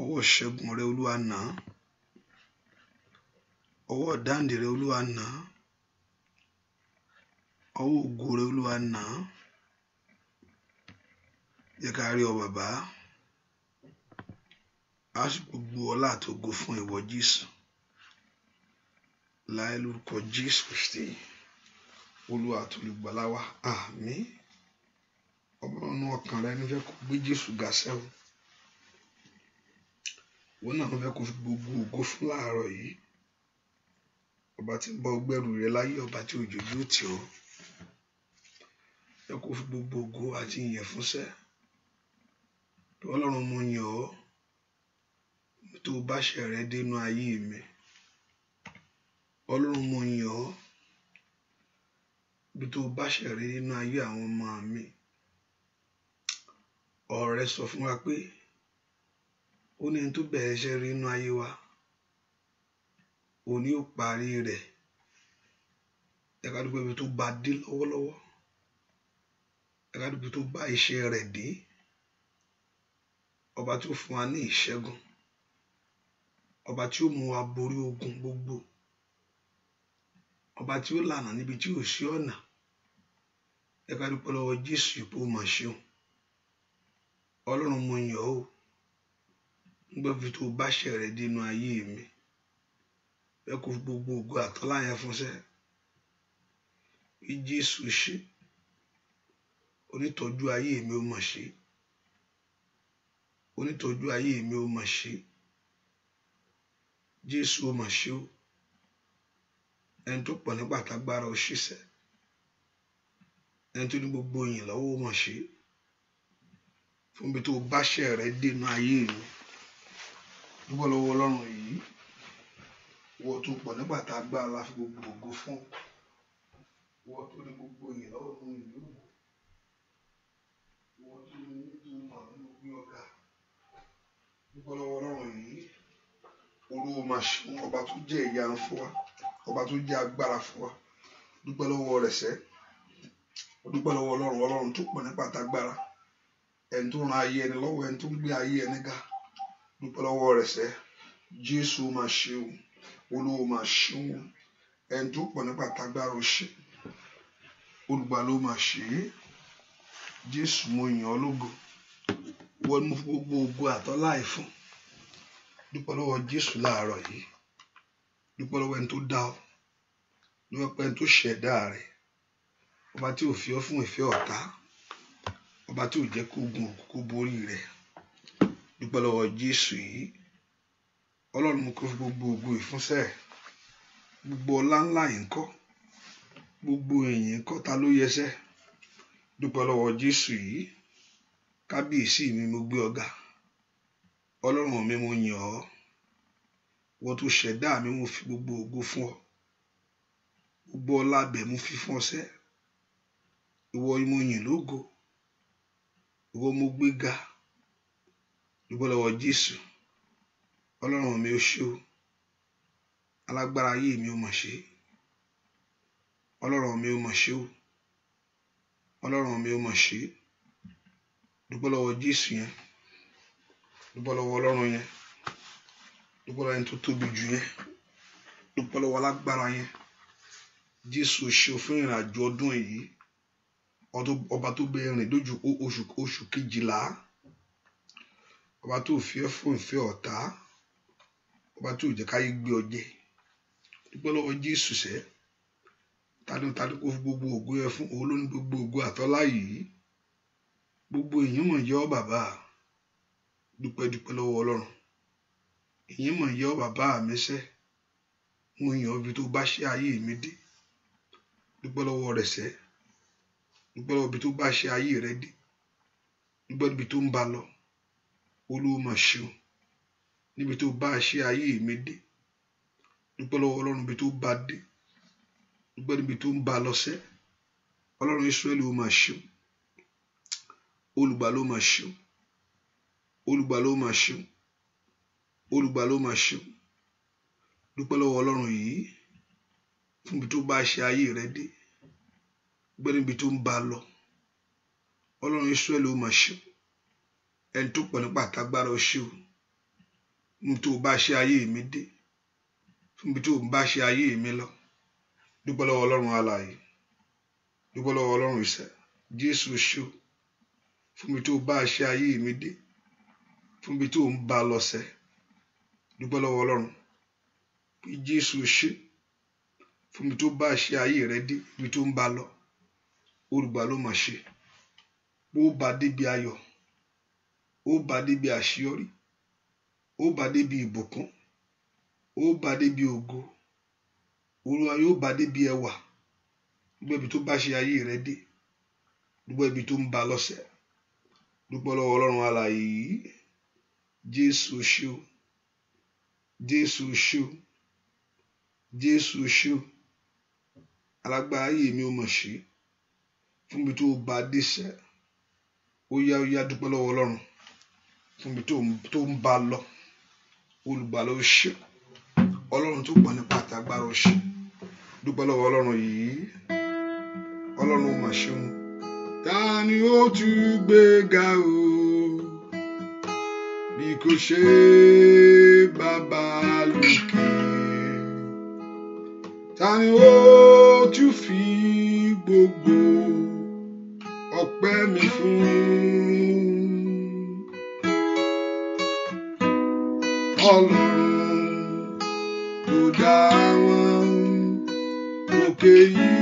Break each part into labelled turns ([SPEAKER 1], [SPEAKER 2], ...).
[SPEAKER 1] ọwọ́ ìṣẹ́gun rẹ Olúwa nà án, ọwọ́ ìdáǹdè rẹ Olúwa nà án, ọwọ́ ògo rẹ Olúwa nà án. Jẹ́ ká rí ọ bàbá, a sì gbogbo ọlá àti ògo fún ìwọ Jésù láì lórúkọ Jésù Kristi Olúwa àti olùgbàlà wa. Àmín. Ọmọ ọkàn rẹ ní fẹ́ kó gbé Jésù ga sẹ́wọ̀n, wọn náà fẹ́ kó fi gbogbo ògo fún láàárọ̀ yìí. Ọba tí ń bá ọgbẹ́rù rẹ láyé, ọba tí òjòjú ò tì ọ́, fẹ́ kó fi gbogbo ògo àti ìyìn fúnṣẹ́. Ọlọ́run mo yìn ọ́ tó bá ṣe rẹ dénú ayé mi. Ọlọ́run mo yìn ọ́ bí tó bá ṣe rẹ nínú ayé àwọn ọmọ mi. Ọ̀rọ̀ rẹ sọ fún wa pé ó ní tó bẹ̀rẹ̀ iṣẹ́ rí nínú ayé wa, òní ó parí rẹ̀. Ẹ ká dúpẹ́ ibi tó bá dé lọ́wọ́lọ́wọ́, ẹ ká dúpẹ́ tó bá iṣẹ́ rẹ̀ dé. Ọba tí ó fún wa ní ìṣẹ́gun, ọba tí ó mú wa borí ogun gbogbo, ọba tí ó lànà níbi tí ò sí ọ̀nà. Ẹ ká dúpẹ́ lọ́wọ́ Jésù ipò mà ṣeun. Ọlọ́run mo yìn ọ́ o, nígbà bí tó bá ṣe rẹ̀ dénú ayé mi, ẹ kó gbogbo ògo àtọ́lá yẹn fúnṣẹ́. Bí Jésù ṣe, onítọ́jú ayé mi ó mà ṣe, onítọ́jú ayé mi ó mà ṣe. Jésù ó mà ṣe o, ẹni tó pọ̀ nípa tágbára ó ṣiṣẹ́, ẹni tó ní gbogbo yìn lọ́wọ́ ó mà ṣe. Fún bí tó bá ṣe rẹ̀ dénú ayé mi, dúpẹ́ lọ́wọ́ Ọlọ́run yìí. Ìwọ tó pọ̀ nípa tágbára la fi gbogbo ògo fún, ìwọ tó ní gbogbo yìn lọ́wọ́ fún ìlú, ìwọ tó ní ìtumọ̀ nínú gbé ọ̀gá. Dúpẹ́ lọ́wọ́ Ọlọ́run yìí. Olúwa mà ṣeun, ọba tó jẹ́ ìyanu fún wa, ọba tó jẹ́ agbára fún wa. Dúpẹ́ lọ́wọ́ rẹ̀ sẹ́, dúpẹ́ lọ́wọ́ Ọlọ́run tó pọ̀ nípa tágbára, ẹni tó ran ayé ẹni lọ́wọ́, ẹni tó ń gbé ayé ẹni ga. Dúpẹ́ lọ́wọ́ rẹ̀ sẹ́. Jésù mà ṣeun, Olúwa mà ṣeun, ẹni tó pọ̀ nípa tágbára ó ṣe. Olùgbàlà mà ṣe. Jésù mo yìn ọ́ lógo, ìwọ ni mo fi gbogbo ògo àtọ́lá yìí fún. Dúpẹ́ lọ́wọ́ Jésù láàárọ̀ yìí. Dúpẹ́ lọ́wọ́ ẹni tó dá ọ, dúpẹ́ ẹni tó ṣẹ̀dá rẹ̀, ọba tí ò fi ọ́ fún ìfẹ́ ọ̀tá, ọba tí ò jẹ́ kó gun òkú kó borí rẹ̀. Dúpẹ́ lọ́wọ́ Jésù yìí. Ọlọ́run mo kó fi gbogbo ògo ìfúnṣẹ́, gbogbo ọlá ńlá yìí ńkọ́, gbogbo èyìn ńkọ́, ta ló yẹsẹ́. Dúpẹ́ lọ́wọ́ Jésù yìí. Kábíyèsí mi mo gbé ọ̀gá, Ọlọ́run mi mo yìn ọ́, ìwọ tó ṣẹ̀dá mi mo fi gbogbo ògo fún ọ, gbogbo ọlá bẹ̀ mo fi fún ọ sẹ́. Ìwọ mo yìn lógo, ìwọ mo gbé ga. Dúpẹ́ lọ́wọ́ Jésù. Ọlọ́run mi ó ṣe o, alágbára ayé mi ó mà ṣe. Ọlọ́run mi ó mà ṣe o, Ọlọ́run mi ó mà ṣe. Dúpẹ́ lọ́wọ́ Jésù yẹn, dúpẹ́ lọ́wọ́ Ọlọ́run yẹn, dúpẹ́ lọ́wọ́ ẹni tó tóbi jù yẹn, dúpẹ́ lọ́wọ́ alágbára yẹn. Jésù ṣe fún ìrìn àjò ọdún yìí, ọba tó bẹ rìn lójú oṣù kejìlá, ọba tó fi ẹ́ fún ìfẹ́ ọ̀tá, ọba tó jẹ́ káyé gbé ọ jẹ. Dúpẹ́ lọ́wọ́ Jésù sẹ́. Tani kó fi gbogbo ògo yẹn fún, òun ló ní gbogbo ògo àtọ́lá yìí. Gbogbo èyàn mọ̀ yẹ́ ọ́ bàbá. Dúpẹ́ lọ́wọ́ Ọlọ́run. Èyàn mọ̀ yẹ́ ọ́ bàbá mi sẹ́. Mo yàn ọ́ bí tó bá ṣe ayé mi dé. Dúpẹ́ lọ́wọ́ rẹ̀ sẹ́. Dúpẹ́ lọ́wọ́ bí tó bá ṣe ayé rẹ̀ dé. Dúpẹ́ níbi tó ń bá lọ. Olúwa mà ṣeun, níbi tó bá ṣe ayé mi dé. Dúpẹ́ lọ́wọ́ Ọlọ́run bí tó bá dé. Dúpẹ́ níbi tó ń bá lọ sẹ́. Ọlọ́run Ísírẹ́lì ó mà ṣeun. Olùgbàlà mà ṣeun, olùgbàlà mà ṣeun, olùgbàlà mà ṣeun. Dúpẹ́ lọ́wọ́ Ọlọ́run yìí fún ibi tó bá ṣe ayé rẹ dé. Dúpẹ́ níbi tó ń bá lọ. Ọlọ́run Ísírẹ́lì ó mà ṣeun, ẹni tó pọ̀ nípa tágbára ó ṣe o. fún tó bá ṣe ayé mi dé, fún tó bá ṣe ayé mi lọ. Dúpẹ́ lọ́wọ́ Ọlọ́run alààyè, dúpẹ́ lọ́wọ́ Ọlọ́run ìṣẹ́. Jésù ṣó fún tó bá ṣe ayé mi dé, fún tó ń bá lọ sẹ́. Dúpẹ́ lọ́wọ́ Ọlọ́run pé Jésù ṣé fún tó bá ṣe ayé rẹ dé, ibi tó ń bá lọ. Olùgbà ló máa ṣe. Bó bá débi ayọ̀, ó bá débi àṣeyọrí, ó bá débi ìbùkún, ó bá débi ògo. Olúwa yóò bá débi ẹwà. Dúpẹ́ ibi tó bá ṣe ayé rẹ dé, dúpẹ́ ibi tó ń bá lọ́sẹ̀. Dúpẹ́ lọ́wọ́ Ọlọ́run alààyè. Jésù ṣé o, Jésù ṣé o, Jésù ṣé o. Alágbára ayé mi ò mọ̀ ṣe fún ibi tó bá dé sẹ́. Ó yá dúpẹ́ lọ́wọ́ Ọlọ́run fún ibi tó ń bá lọ. Olùgbàlà ó ṣé. Ọlọ́run tó pọ̀ nípa àtàgbára ó ṣé. Dúpẹ́ lọ́wọ́ Ọlọ́run yìí. Ọlọ́run ó máa ṣeun. Ta ni ó tún gbé ga o bí kò ṣe Bàbá lókè? Ta ni ó tún fi gbogbo ọpẹ́ mi fún? Ọlọ́run tó dá wọn òkè yìí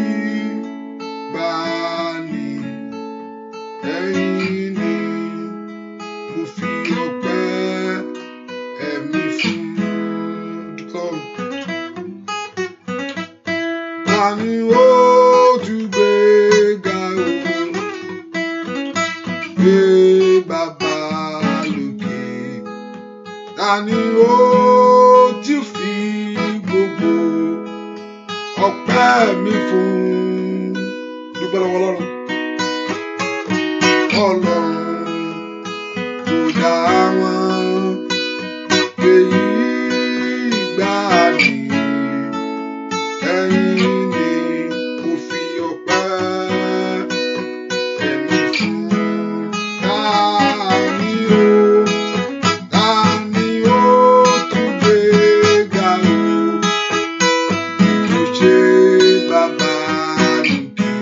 [SPEAKER 1] bá ní ẹ̀yìn ni mo fi ọpẹ́ ẹ̀mí fún. Ta ni ó tún gbé ga o gbé Bàbá lókè? Ta ni ó tún fi gbogbo ọpẹ́ mi fún? Dúpẹ́ lọ́wọ́ Ọlọ́run. Ọlọ́run tó dá wọn èyí gbà ní ẹ̀yìn ni mo fi ọpẹ́ ẹ̀mí fún. Ta ni ó tún gbé ga o bí kò ṣe Bàbá lókè?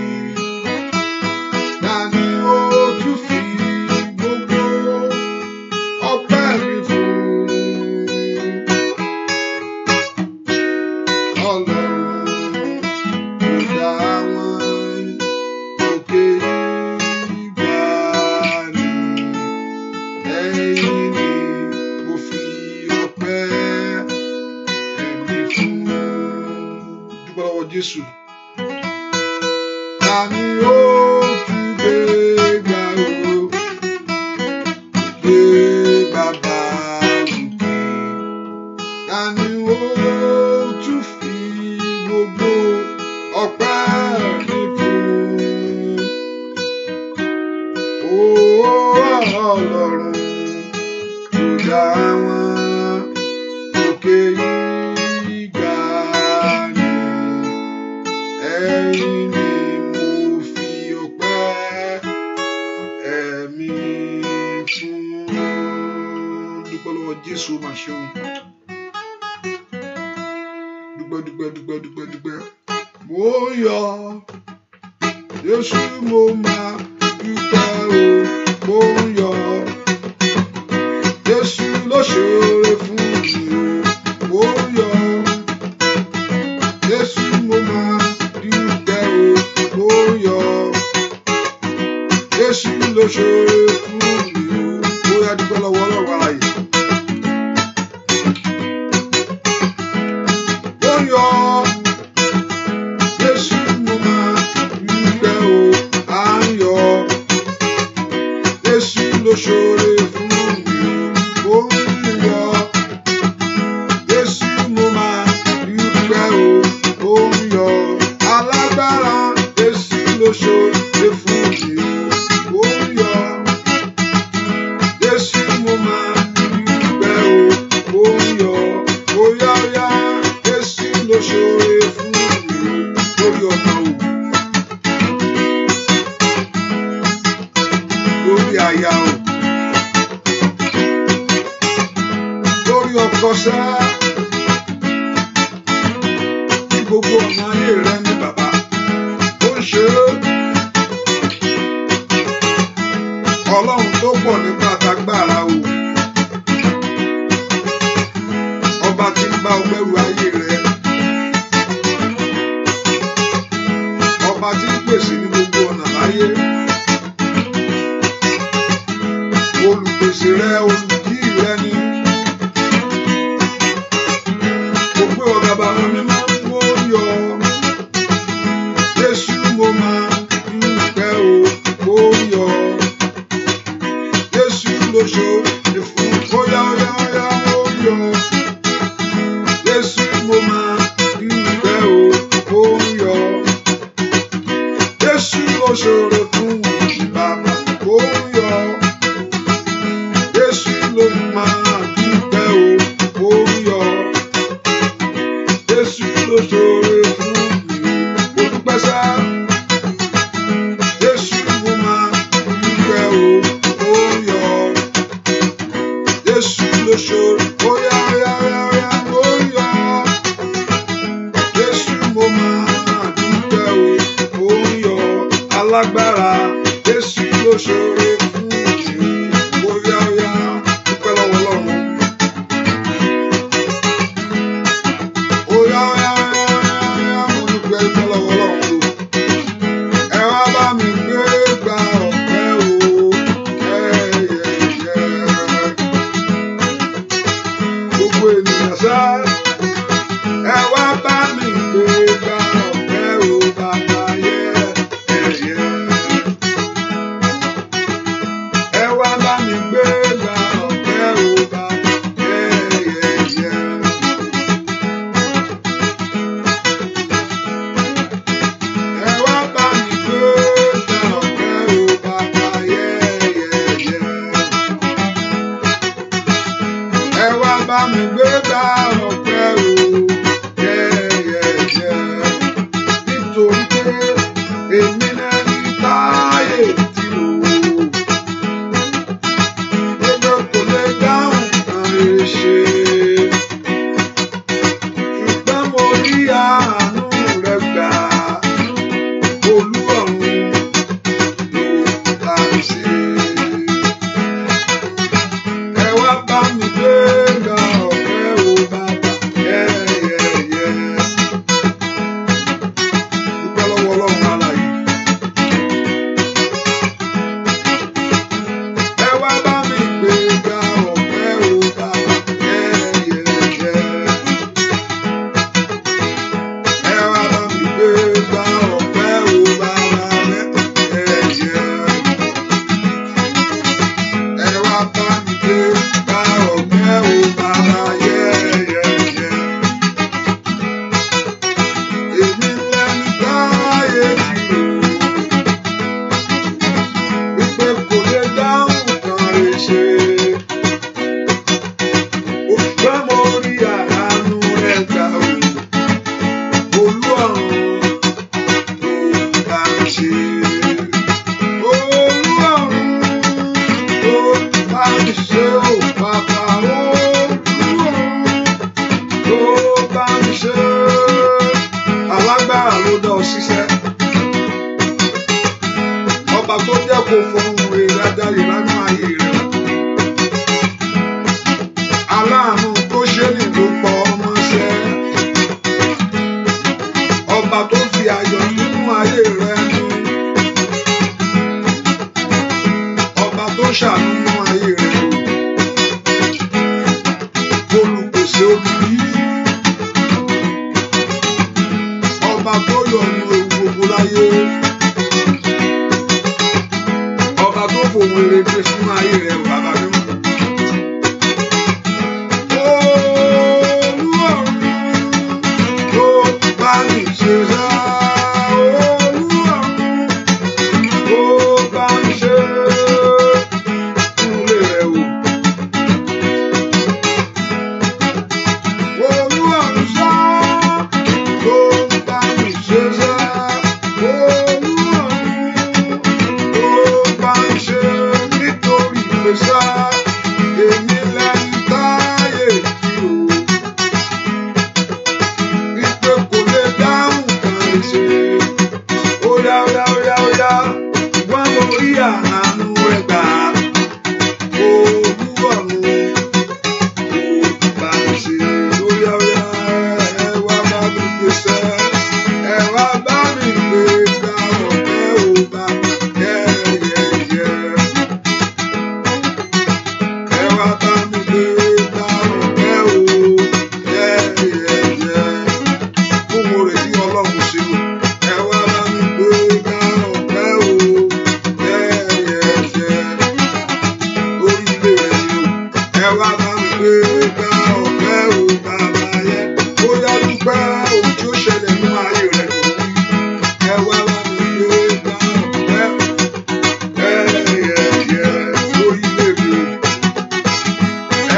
[SPEAKER 1] Ta ni ó tún fi gbogbo ọpẹ́ mi fún? Ọlọ́run tó dá wọn òkè ìgbà ni ẹ̀yìn ni mo fi ọpẹ́ ẹ̀mí fún. Dúpẹ́ lọ́wọ́ Jésù. Ta ni ó tún gbé ga o gbé Bàbá lókè? Ta ni ó tún fi gbogbo ọpẹ́ mi fún? Ọlọ́run tó dá wọn òkè ìgbà ni ẹ̀yìn ni mo fi ọpẹ́ ẹ̀mí fún. Dúpẹ́ lọ́wọ́ Jésù máa ṣeun. Dúpẹ́. Mo yọ̀ Jésù mo máa dúpẹ́ o. Mo yọ̀ Jésù ló ṣoore fún mi o. Mo yọ̀ Jésù mo máa dúpẹ́ o. Mo yọ̀ Jésù ló ṣoore fún mi o. Ó yá dúpẹ́ lọ́wọ́ Ọlọ́run alààyè. Mo yọ̀ Jésù mo máa dúpẹ́ o. À ń yọ̀ Jésù ló ṣoore fún mi o. Mo ń yọ̀ lóòótọ́ sá ní gbogbo ọ̀nà ayé rẹ ní bàbá ó ń ṣe é. Ọlọ́run tó pọ̀ nípa àtagbára o, ọba tí ń bá ọgbẹ́rù ayé rẹ, ọba tí ń pèsè ní gbogbo ọ̀nà láyé, olùpèsè rẹ olùdí rẹ ni. Mo gbé ọ̀gá bàbá mi máa ń wó yọ Jésù mo máa ń dúpẹ́ o ó yọ Jésù lóṣù ìfún bóyá ó yọ Jésù mo máa ń dúpẹ́ o ó yọ Jésù lóṣù ìfún bàbá ó yọ Jésù ló máa ń dúpẹ́ o ó yọ Jésù lóṣù ìfún mi ó dúpẹ́ sá Jésù mo máa ń dúpẹ́ o ó yọ Jésù lóṣù ó yá ó yọ Jésù mo máa ń dúpẹ́ o ó yọ alágbára Jésù lóṣù fún mi ó yá dúpẹ́ lọ́wọ́ Ọlọ́run ó yá mo dúpẹ́ lọ́wọ́ Ọlọ́run ẹ wá bá mi gbé gba ọpẹ́ o gbogbo ènìyàn sá ẹ wá bá mi gbé gba ọpẹ́ o bàbá ẹ wá bá mi gbé gba ọpẹ́ o bàbá ẹ wá bá mi gbé gba ọpẹ́ o bàbá ẹ wá bá mi gbé gba ọpẹ́ o nítorí pé èmi náà ní táyé tí o gbogbo kò lè dáhùn kan lè ṣe ṣùgbọ́n mo rí àánú rẹ gbà Olúọ̀run ló bá mi ṣe. Ẹ wá bá mi gbé ga ọpẹ́ o bàbá dúpẹ́ lọ́wọ́ Ọlọ́run alààyè. Ẹ wá bá mi gbé ga ọpẹ́ o bàbá ẹ wá bá mi gbé ga ọpẹ́ o bàbá ẹ wá bá mi gbé ga ọpẹ́ o bàbá èmi lẹ́nu táyé tí o wípé kò lè dáhùn kan lè ṣe òṣùpá mo rí àánú rẹ gbà o Olúọ̀run ló bá mi ṣe Olúọ̀run ló bá mi ṣe o bàbá Olúọ̀run ló bá mi ṣe alágbára ló dá ọ ṣiṣẹ́ ọba tó jẹ́ kó fọhùn rere adáyé lánú ayé rẹ aláàánú tó ṣe ní ló pọ̀ ọmọ ṣẹ́ ọba tó fi ayọ̀ nínú ayé rẹ ní ọba tó ṣàánú nínú ayé rẹ ẹ wá bá mi gbé gba ọpẹ́ o bàbá yẹn ó yá dúpẹ́ ohun tí ó ṣẹlẹ̀ nínú ayé rẹ̀ ẹ wá bá mi gbé gba ọpẹ́ lórílẹ̀-èdè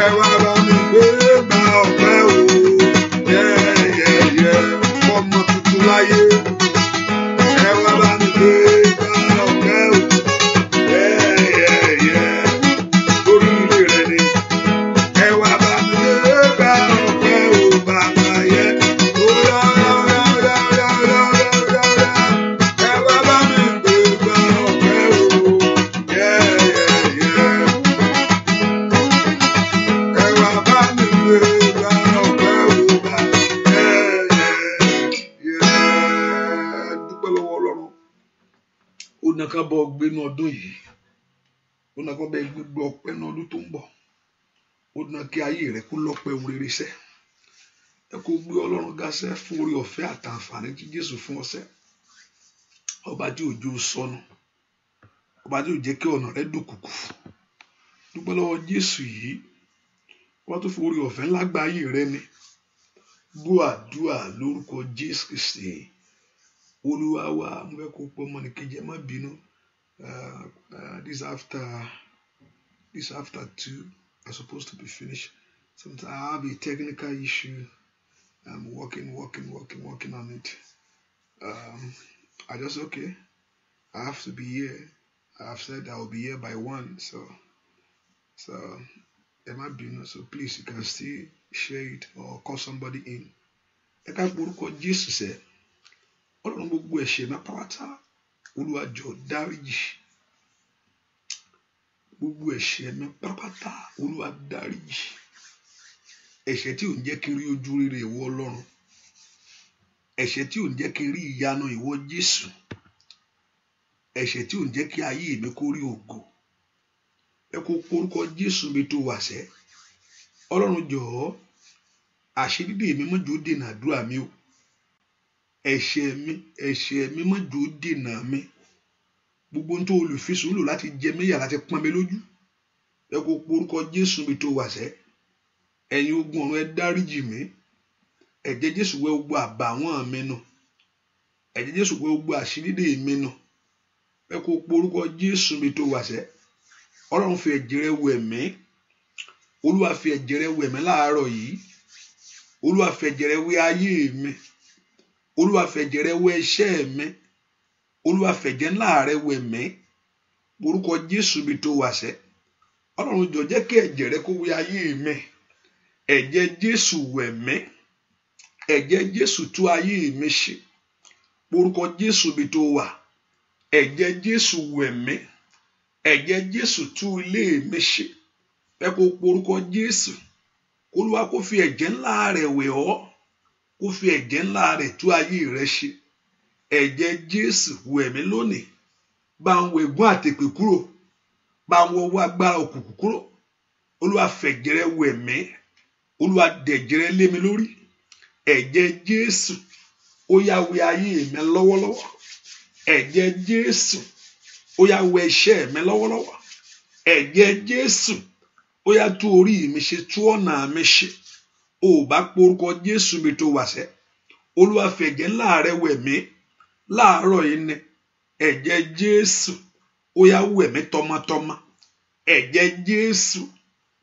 [SPEAKER 1] ẹ wá bá mi gbé gba ọpẹ́ o ọmọ tuntun láyé ẹ wá bá mi gbé gba ọpẹ́ o lórí ilé rẹ ni ẹ wá bá mi gbé gba ọpẹ́ o bàbá yẹn ó yá ẹ wá bá mi gbé gba ọpẹ́ o ẹ wá bá mi gbé gba ọpẹ́ o bàbá dúpẹ́ lọ́wọ́ Ọlọ́run ó nàka bọ́ gbénu ọdún yìí ó nàka bẹ́ gbégbé ọpẹ́ náà ọdún tó ń bọ̀ ó nà kí ayé rẹ kó lọ́pẹ́ ohun rere sẹ́ ẹ kó gbé Ọlọ́run ga sẹ́ fún orí ọ̀fẹ́ àtàǹfààní tí Jésù fún ọ sẹ́ ọba tí òjò sọnù ọba tí ò jẹ́ kí ọ̀nà rẹ dòkùkù dúpẹ́ lọ́wọ́ Jésù yìí wọ́n tó fi orí ọ̀fẹ́ ńlá gba ayé rẹ ni gbọ́ àdúrà lórúkọ Jésù Kristi Olúwa wa mo fẹ́ kó pọ̀ mọ́ ní kejì ẹ má bínú this after 2 are supposed to be finished. Sometimes I have a technical issue. I'm working on it. I just okay. I have to be here. I have said I will be here by 1. So it might be no. So please, you can still share it or call somebody in. Ẹ ká gbórúkọ Jésù sẹ́. Ọlọ́run gbogbo ẹ̀ṣẹ̀ mi pátá Olúwa jọ̀ọ́ dáríjì. Gbogbo ẹ̀ṣẹ̀ mi pátá Olúwa dáríjì. Ẹ̀ṣẹ̀ tí ò ń jẹ́ kí n rí ojú rere ìwọ Ọlọ́run. Ẹ̀ṣẹ̀ tí ò ń jẹ́ kí n rí ìyanu ìwọ Jésù. Ẹ̀ṣẹ̀ tí ò ń jẹ́ kí ayé mi kó rí ògo. Ẹ kó porúkọ Jésù mi tó wà sẹ́. Ọlọ́run jọ̀ọ́ àṣírí mi mọ́jọ́ dènà àdúrà mi o. Ẹ̀ṣẹ̀ mi mọ́jọ́ dènà mi. Gbogbo ohun tó olùfisùn lò láti jẹ mí yà láti pọ́n mi lójú. Ẹ kó porúkọ Jésù mi tó wà sẹ́. Ẹ̀yin ogun ọ̀run ẹ dáríjì mí. Ẹ̀jẹ̀ Jésù wẹ gbogbo àbàwọ́n mi nù. Ẹ̀jẹ̀ Jésù wẹ gbogbo àṣírí mi nù. Ẹ kó porúkọ Jésù mi tó wà sẹ́. Ọlọ́run fi ẹ̀jẹ̀ rẹ̀ wẹ̀ mí. Olúwa fi ẹ̀jẹ̀ rẹ̀ wẹ̀ mí láàárọ̀ yìí. Olúwa fi ẹ̀jẹ̀ rẹ̀ wẹ̀ ayé mi. Olúwa fi ẹ̀jẹ̀ rẹ̀ wẹ̀ iṣẹ́ mi. Olúwa fi ẹ̀jẹ̀ ńlá rẹ̀ wẹ̀ mí. Porúkọ Jésù mi tó wà sẹ́. Ọlọ́run jọ̀ọ́ jẹ́ kí ẹ̀jẹ̀ rẹ̀ kó wẹ̀ ayé mi. Ẹ̀jẹ̀ Jésù wẹ̀ mí. Ẹ̀jẹ̀ Jésù tú ayé mi ṣe. Porúkọ Jésù mi tó wà. Ẹ̀jẹ̀ Jésù wẹ̀ mí. Ẹ̀jẹ̀ Jésù tú ilé mi ṣe. Ẹ kó porúkọ Jésù. Olúwa kó fi ẹ̀jẹ̀ ńlá rẹ̀ wẹ̀ ọ́. Kó fi ẹ̀jẹ̀ ńlá rẹ̀ tú ayé rẹ̀ ṣe. Ẹ̀jẹ̀ Jésù wẹ̀ mí lónìí. Bá ń wẹ̀ ègún àtèpè kúrò. Bá ń wọ ọwọ́ agbára òkùnkùn kúrò. Olúwa fẹ̀jẹ̀ rẹ̀ wẹ̀ mí. Olúwa dẹ̀jẹ̀ rẹ̀ lé mi lórí. Ẹ̀jẹ̀ Jésù ó yá wẹ̀ ayé mi lọ́wọ́lọ́wọ́. Ẹ̀jẹ̀ Jésù ó yá wẹ̀ iṣẹ́ mi lọ́wọ́lọ́wọ́. Ẹ̀jẹ̀ Jésù ó yá tú orí mi ṣe, tú ọ̀nà mi ṣe. Ó bá porúkọ Jésù mi tó wà sẹ́. Olúwa fẹ̀jẹ̀ ńlá rẹ̀ wẹ̀ mí láàárọ̀ yìí ni. Ẹ̀jẹ̀ Jésù ó yá wẹ̀ mí tọmọtọmọ. Ẹ̀jẹ̀ Jésù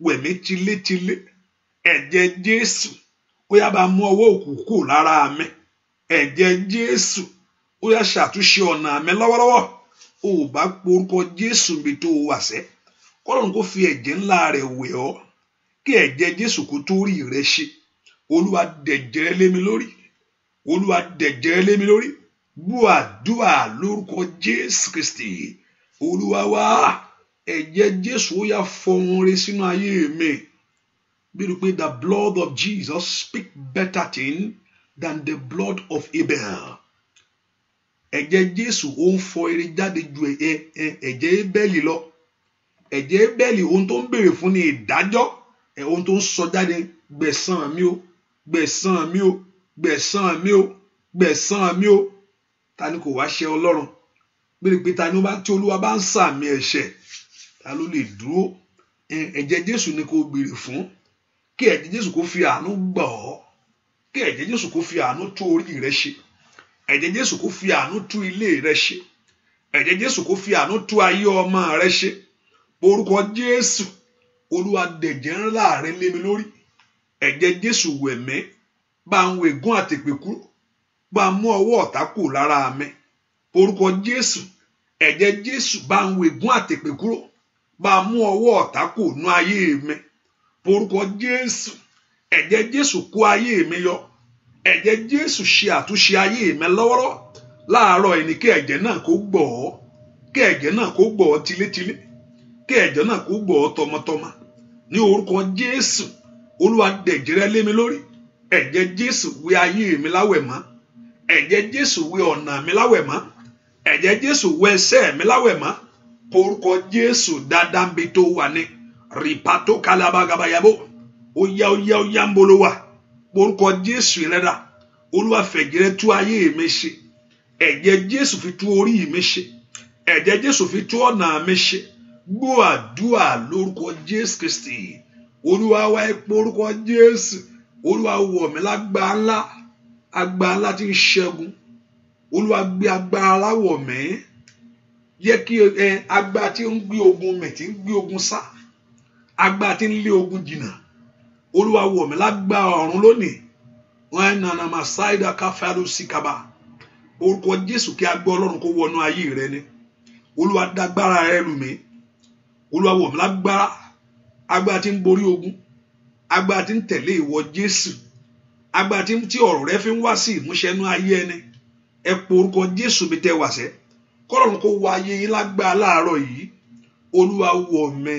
[SPEAKER 1] wẹ̀ mí tilétilé. Ẹ̀jẹ̀ Jésù ó yá bá mú ọwọ́ òkùnkùn lára mi. Ẹ̀jẹ̀ Jésù ó yá ṣàtúnṣe ọ̀nà mi lọ́wọ́lọ́wọ́. Ó bá porúkọ Jésù mi tó wà sẹ́. Ọlọ́run kó fi ẹ̀jẹ̀ ńlá rẹ̀ wẹ̀ ọ́. Kí ẹ̀jẹ̀ Jésù kó tó rí rẹ ṣe. Olúwa dẹ̀jẹ̀ rẹ̀ lé mi lórí. Olúwa dẹ̀jẹ̀ rẹ̀ lé mi lórí. Gbọ́ àdúrà lórúkọ Jésù Kristi. Olúwa wá ẹ̀jẹ̀ Jésù ó yá fọhùn rere sínú ayé mi. Bí o pé the blood of Jesus speak better thing than the blood of Abel. Ẹ̀jẹ̀ Jésù ó ń fọ rere jáde ju ẹ̀jẹ̀ Ébẹ́lì lọ. Ẹ̀jẹ̀ Ébẹ́lì ohun tó ń béèrè fún ni ìdájọ́. Ohun tó ń sọ jáde gbẹ̀san mi o, gbẹ̀san mi o, gbẹ̀san mi o, gbẹ̀san mi o. Ta ni kò wá ṣe Ọlọ́run? Bí o pé ta ni tí Olúwa bá ń sàmì ẹ̀ṣẹ̀, ta ló lè dúró? ẹ̀jẹ̀ Jésù ni kò béèrè fún, kí ẹ̀jẹ̀ Jésù kó fi àánú gbà ọ́, kí ẹ̀jẹ̀ Jésù kó fi àánú tú orí rẹ ṣe, ẹ̀jẹ̀ Jésù kó fi àánú tú ilé rẹ ṣe, ẹ̀jẹ̀ Jésù kó fi àánú tú ayé ọmọ rẹ ṣe. Orúkọ Jésù, Olúwa dẹ̀jẹ̀ ńlá rẹ lé mi lórí, ẹ̀jẹ̀ Jésù wẹ̀ mí, bá ń wẹ̀ ègún àtèpè kúrò, bá ń mú ọwọ́ ọ̀tá kúrò lára mi. Orúkọ Jésù, ẹ̀jẹ̀ Jésù bá ń wẹ̀ ègún àtèpè kúrò, bá ń mú ọwọ́ ọ̀tá kúrò nú ayé mi. Orúkọ Jésù, ẹ̀jẹ̀ Jésù kó ayé mi yọ, ẹ̀jẹ̀ Jésù ṣe àtúnṣe ayé mi lọ́wọ́lọ́wọ́. Láàárọ̀ ẹni kí ẹ̀jẹ̀ náà kó gbọ̀ ọ́, kí ẹ̀jẹ̀ náà kó gbọ̀ ọ́ tilétilé, kí ẹ̀jẹ̀ náà kó gbọ̀ ọ́ tọmọtọmọ. Ní orúkọ Jésù, Olúwa dẹ̀jẹ̀ rẹ lé mi lórí, ẹ̀jẹ̀ Jésù wẹ̀ ayé mi láwẹ̀ mọ́, ẹ̀jẹ̀ Jésù wẹ̀ ọ̀nà mi láwẹ̀ mọ́, ẹ̀jẹ̀ Jésù wẹ̀ ẹsẹ̀ mi láwẹ̀ mọ́. Orúkọ Jésù dáadáa ń bi tó wà ní rìpátó kálábàgàbàyàbò óyá ń bolo wà. Orúkọ Jésù ìrẹ́dà, Olúwa fẹ̀jẹ̀ rẹ tú ayé mi ṣe, ẹ̀jẹ̀ Jésù fi tú orí mi ṣe, ẹ̀jẹ̀ Jésù fi tú ọ̀nà mi ṣe. Gbọ́ àdúrà lórúkọ Jésù Kristi. Olúwa wá ipò orúkọ Jésù. Olúwa wọ̀ mí lágbára ńlá, agbára ńlá tí ń ṣẹ́gun. Olúwa gbé agbára láwọ̀ mí, yẹ kí agbára tí ń gbé ogun mì, tí ń gbé ogun sá, agbára tí ń lé ogun jìnnà. Olúwa wọ̀ mí lágbára ọ̀run lónìí. Wọ́n nana masaida káfíàlù síkàbà. Orúkọ Jésù kí agbára Ọlọ́run kó wọnú ayé rẹ ni. Olúwa dágbára rẹ lù mí. Olúwa wọ̀ mí lágbára, agbára tí ń borí ogun, agbára tí ń tẹ̀lé ìwọ Jésù, agbára tí ọ̀rọ̀ rẹ fi ń wá sí ìmúṣẹ nú ayé ẹni. Ẹ po orúkọ Jésù bí tẹ́ wá sẹ́, kọ́lọ́run kó wọ ayé yín lágbára láàárọ̀ yìí. Olúwa wọ̀ mí,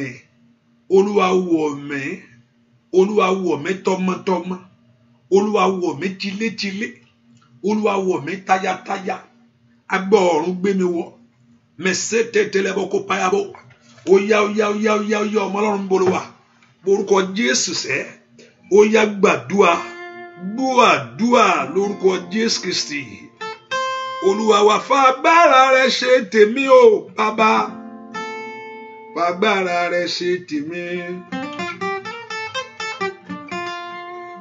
[SPEAKER 1] Olúwa wọ̀ mí, Olúwa wọ̀ mí tọmọtọmọ, Olúwa wọ̀ mí tilétilé, Olúwa wọ̀ mí táyátáyá. Agbára ọ̀run gbé mi wọ̀, mẹsẹ̀ tẹ́tẹ́lẹ́bọ̀ kó payabọ̀. Óyá ọmọ Ọlọ́run ń bolo wà. Orúkọ Jésù sẹ́, óyá gbàdúà, gbọ́ àdúà lórúkọ Jésù Kristi. Olúwa wá fagbára rẹ ṣe tèmi o bàbá, fagbára rẹ ṣe tèmi,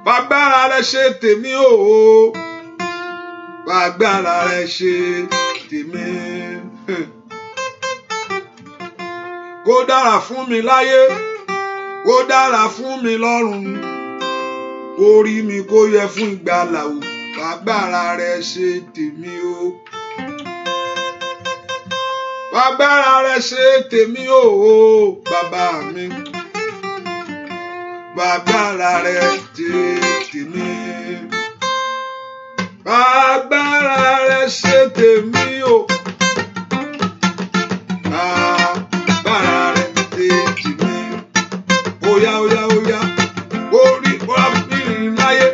[SPEAKER 1] fagbára rẹ ṣe tèmi o, fagbára rẹ ṣe tèmi. Kó dára fún mi láyé, kó dára fún mi lọ́run, orí mi kó yẹ fún ìgbàlà o, fagbára rẹ ṣe tèmi o, fagbára rẹ ṣe tèmi o bàbá mi, fagbára rẹ ṣe tèmi, fagbára rẹ ṣe tèmi o. Óyá, orí ọ̀fìn láyé,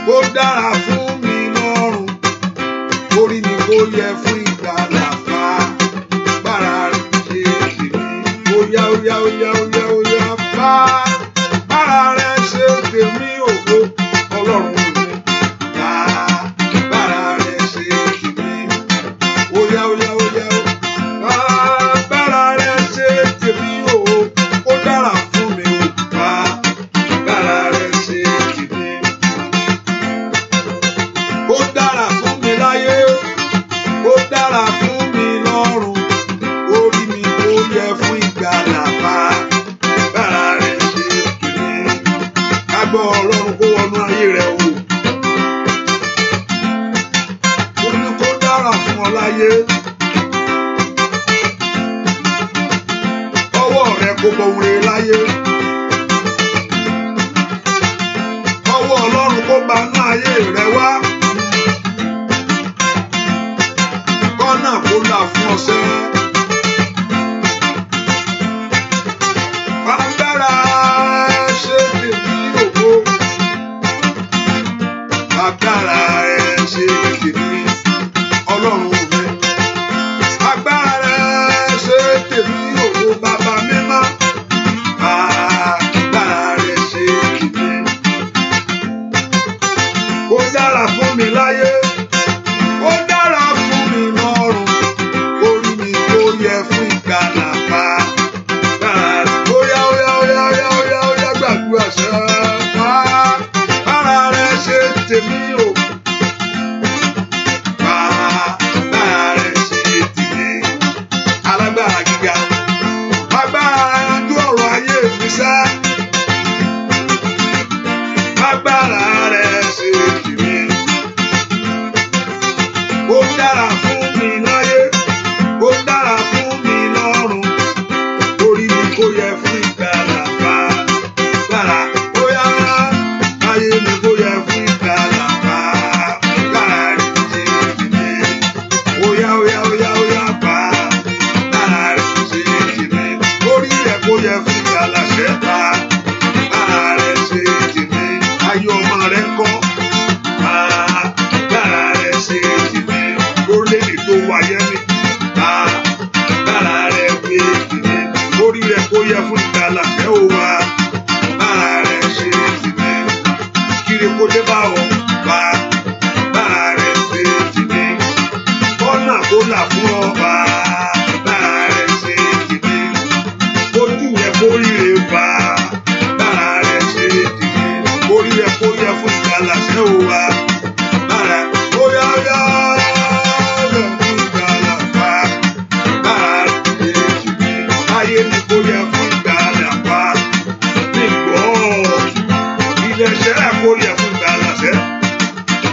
[SPEAKER 1] kó dára fún mi lọ́run, orí mi kó yẹ fún ìgbàlà, fagbára rẹ̀ ṣe tèmi. Óyá, fagbára rẹ̀ ṣe tèmi ògo Ọlọ́run mi, fagbára rẹ̀ ṣe tèmi. Óyá, fagbára rẹ̀ ṣe tèmi ògo, ó dára fún mi. Ó dára fún mi láyé, ó dára fún mi lọ́run, orí mi kó yẹ fún ìgbàlà, fagbára rẹ̀ ṣe tèmi. Kágbọ́ Ọlọ́run kó wọnú ayé rẹ̀ o. Ó ní kó dára fún ọ láyé, ọwọ́ rẹ kó bọ̀ wúre láyé, ọwọ́ Ọlọ́run kó bá nú ayé rẹ wá. Kọ́nà kó là fún ọ̀sẹ̀. Fagbára ṣe tèmi ògo, fagbára ṣe tèmi Ọlọ́run mi, fagbára ṣe tèmi ògo bàbá mímọ́, fagbára ṣe tèmi. Ó dára fún mi láyé, ó dára fún mi lọ́run, orí mi kó yẹ fún ìgbàlà, fagbára. Óyá gbàdúrà sẹ́ bára rẹ̀ ṣe tèmi o. Bára rẹ̀ ṣe tèmi. Alágbára gíga. Agbára yanjú ọ̀rọ̀ ayé mi sẹ́. Agbára rẹ̀ ṣe tèmi. Ó dára fún mi láyé. Ó dára fún mi lọ́run. Orí mi kò yẹ fún ìgbàlà bára. Ó yá ayé mi kò yẹ fún ìgbàlà bára rẹ̀ ṣe tèmi. Ó yá bára rẹ̀ ṣe tèmi. Orí rẹ̀ kò yẹ fún ìgbàlà ṣẹ́ta. Bára rẹ̀ ṣe tèmi. Ayé ọmọ rẹ̀ kọ́. Bára rẹ̀ ṣe tèmi. Orílẹ̀-èdè tó wáyé mi. Bára rẹ̀ gbé tèmi. Orí rẹ̀ kò yẹ fún ìgbàlà ṣẹ́ ò wá. Bára rẹ̀ ṣe tèmi. Kiri kò dé bá ọ. Bára rẹ̀ ṣe tèmi. Ọ̀nà kò là fún ọ. Bára rẹ̀ ṣe tèmi. Ojú rẹ̀ kò ríre bá. Bára rẹ̀ ṣe tèmi. Orí rẹ̀ kò yẹ fún ìgbàlà ṣẹ́ ò wá. Bára ó yá rẹ̀ fún ìgbàlà bá. Bára rẹ̀ ṣe tèmi. Ayé mi kò yẹ fún ìgbàlà bá. Nígbọ́ ilé iṣẹ́ rẹ̀ kò yẹ fún ìgbàlà ṣẹ́.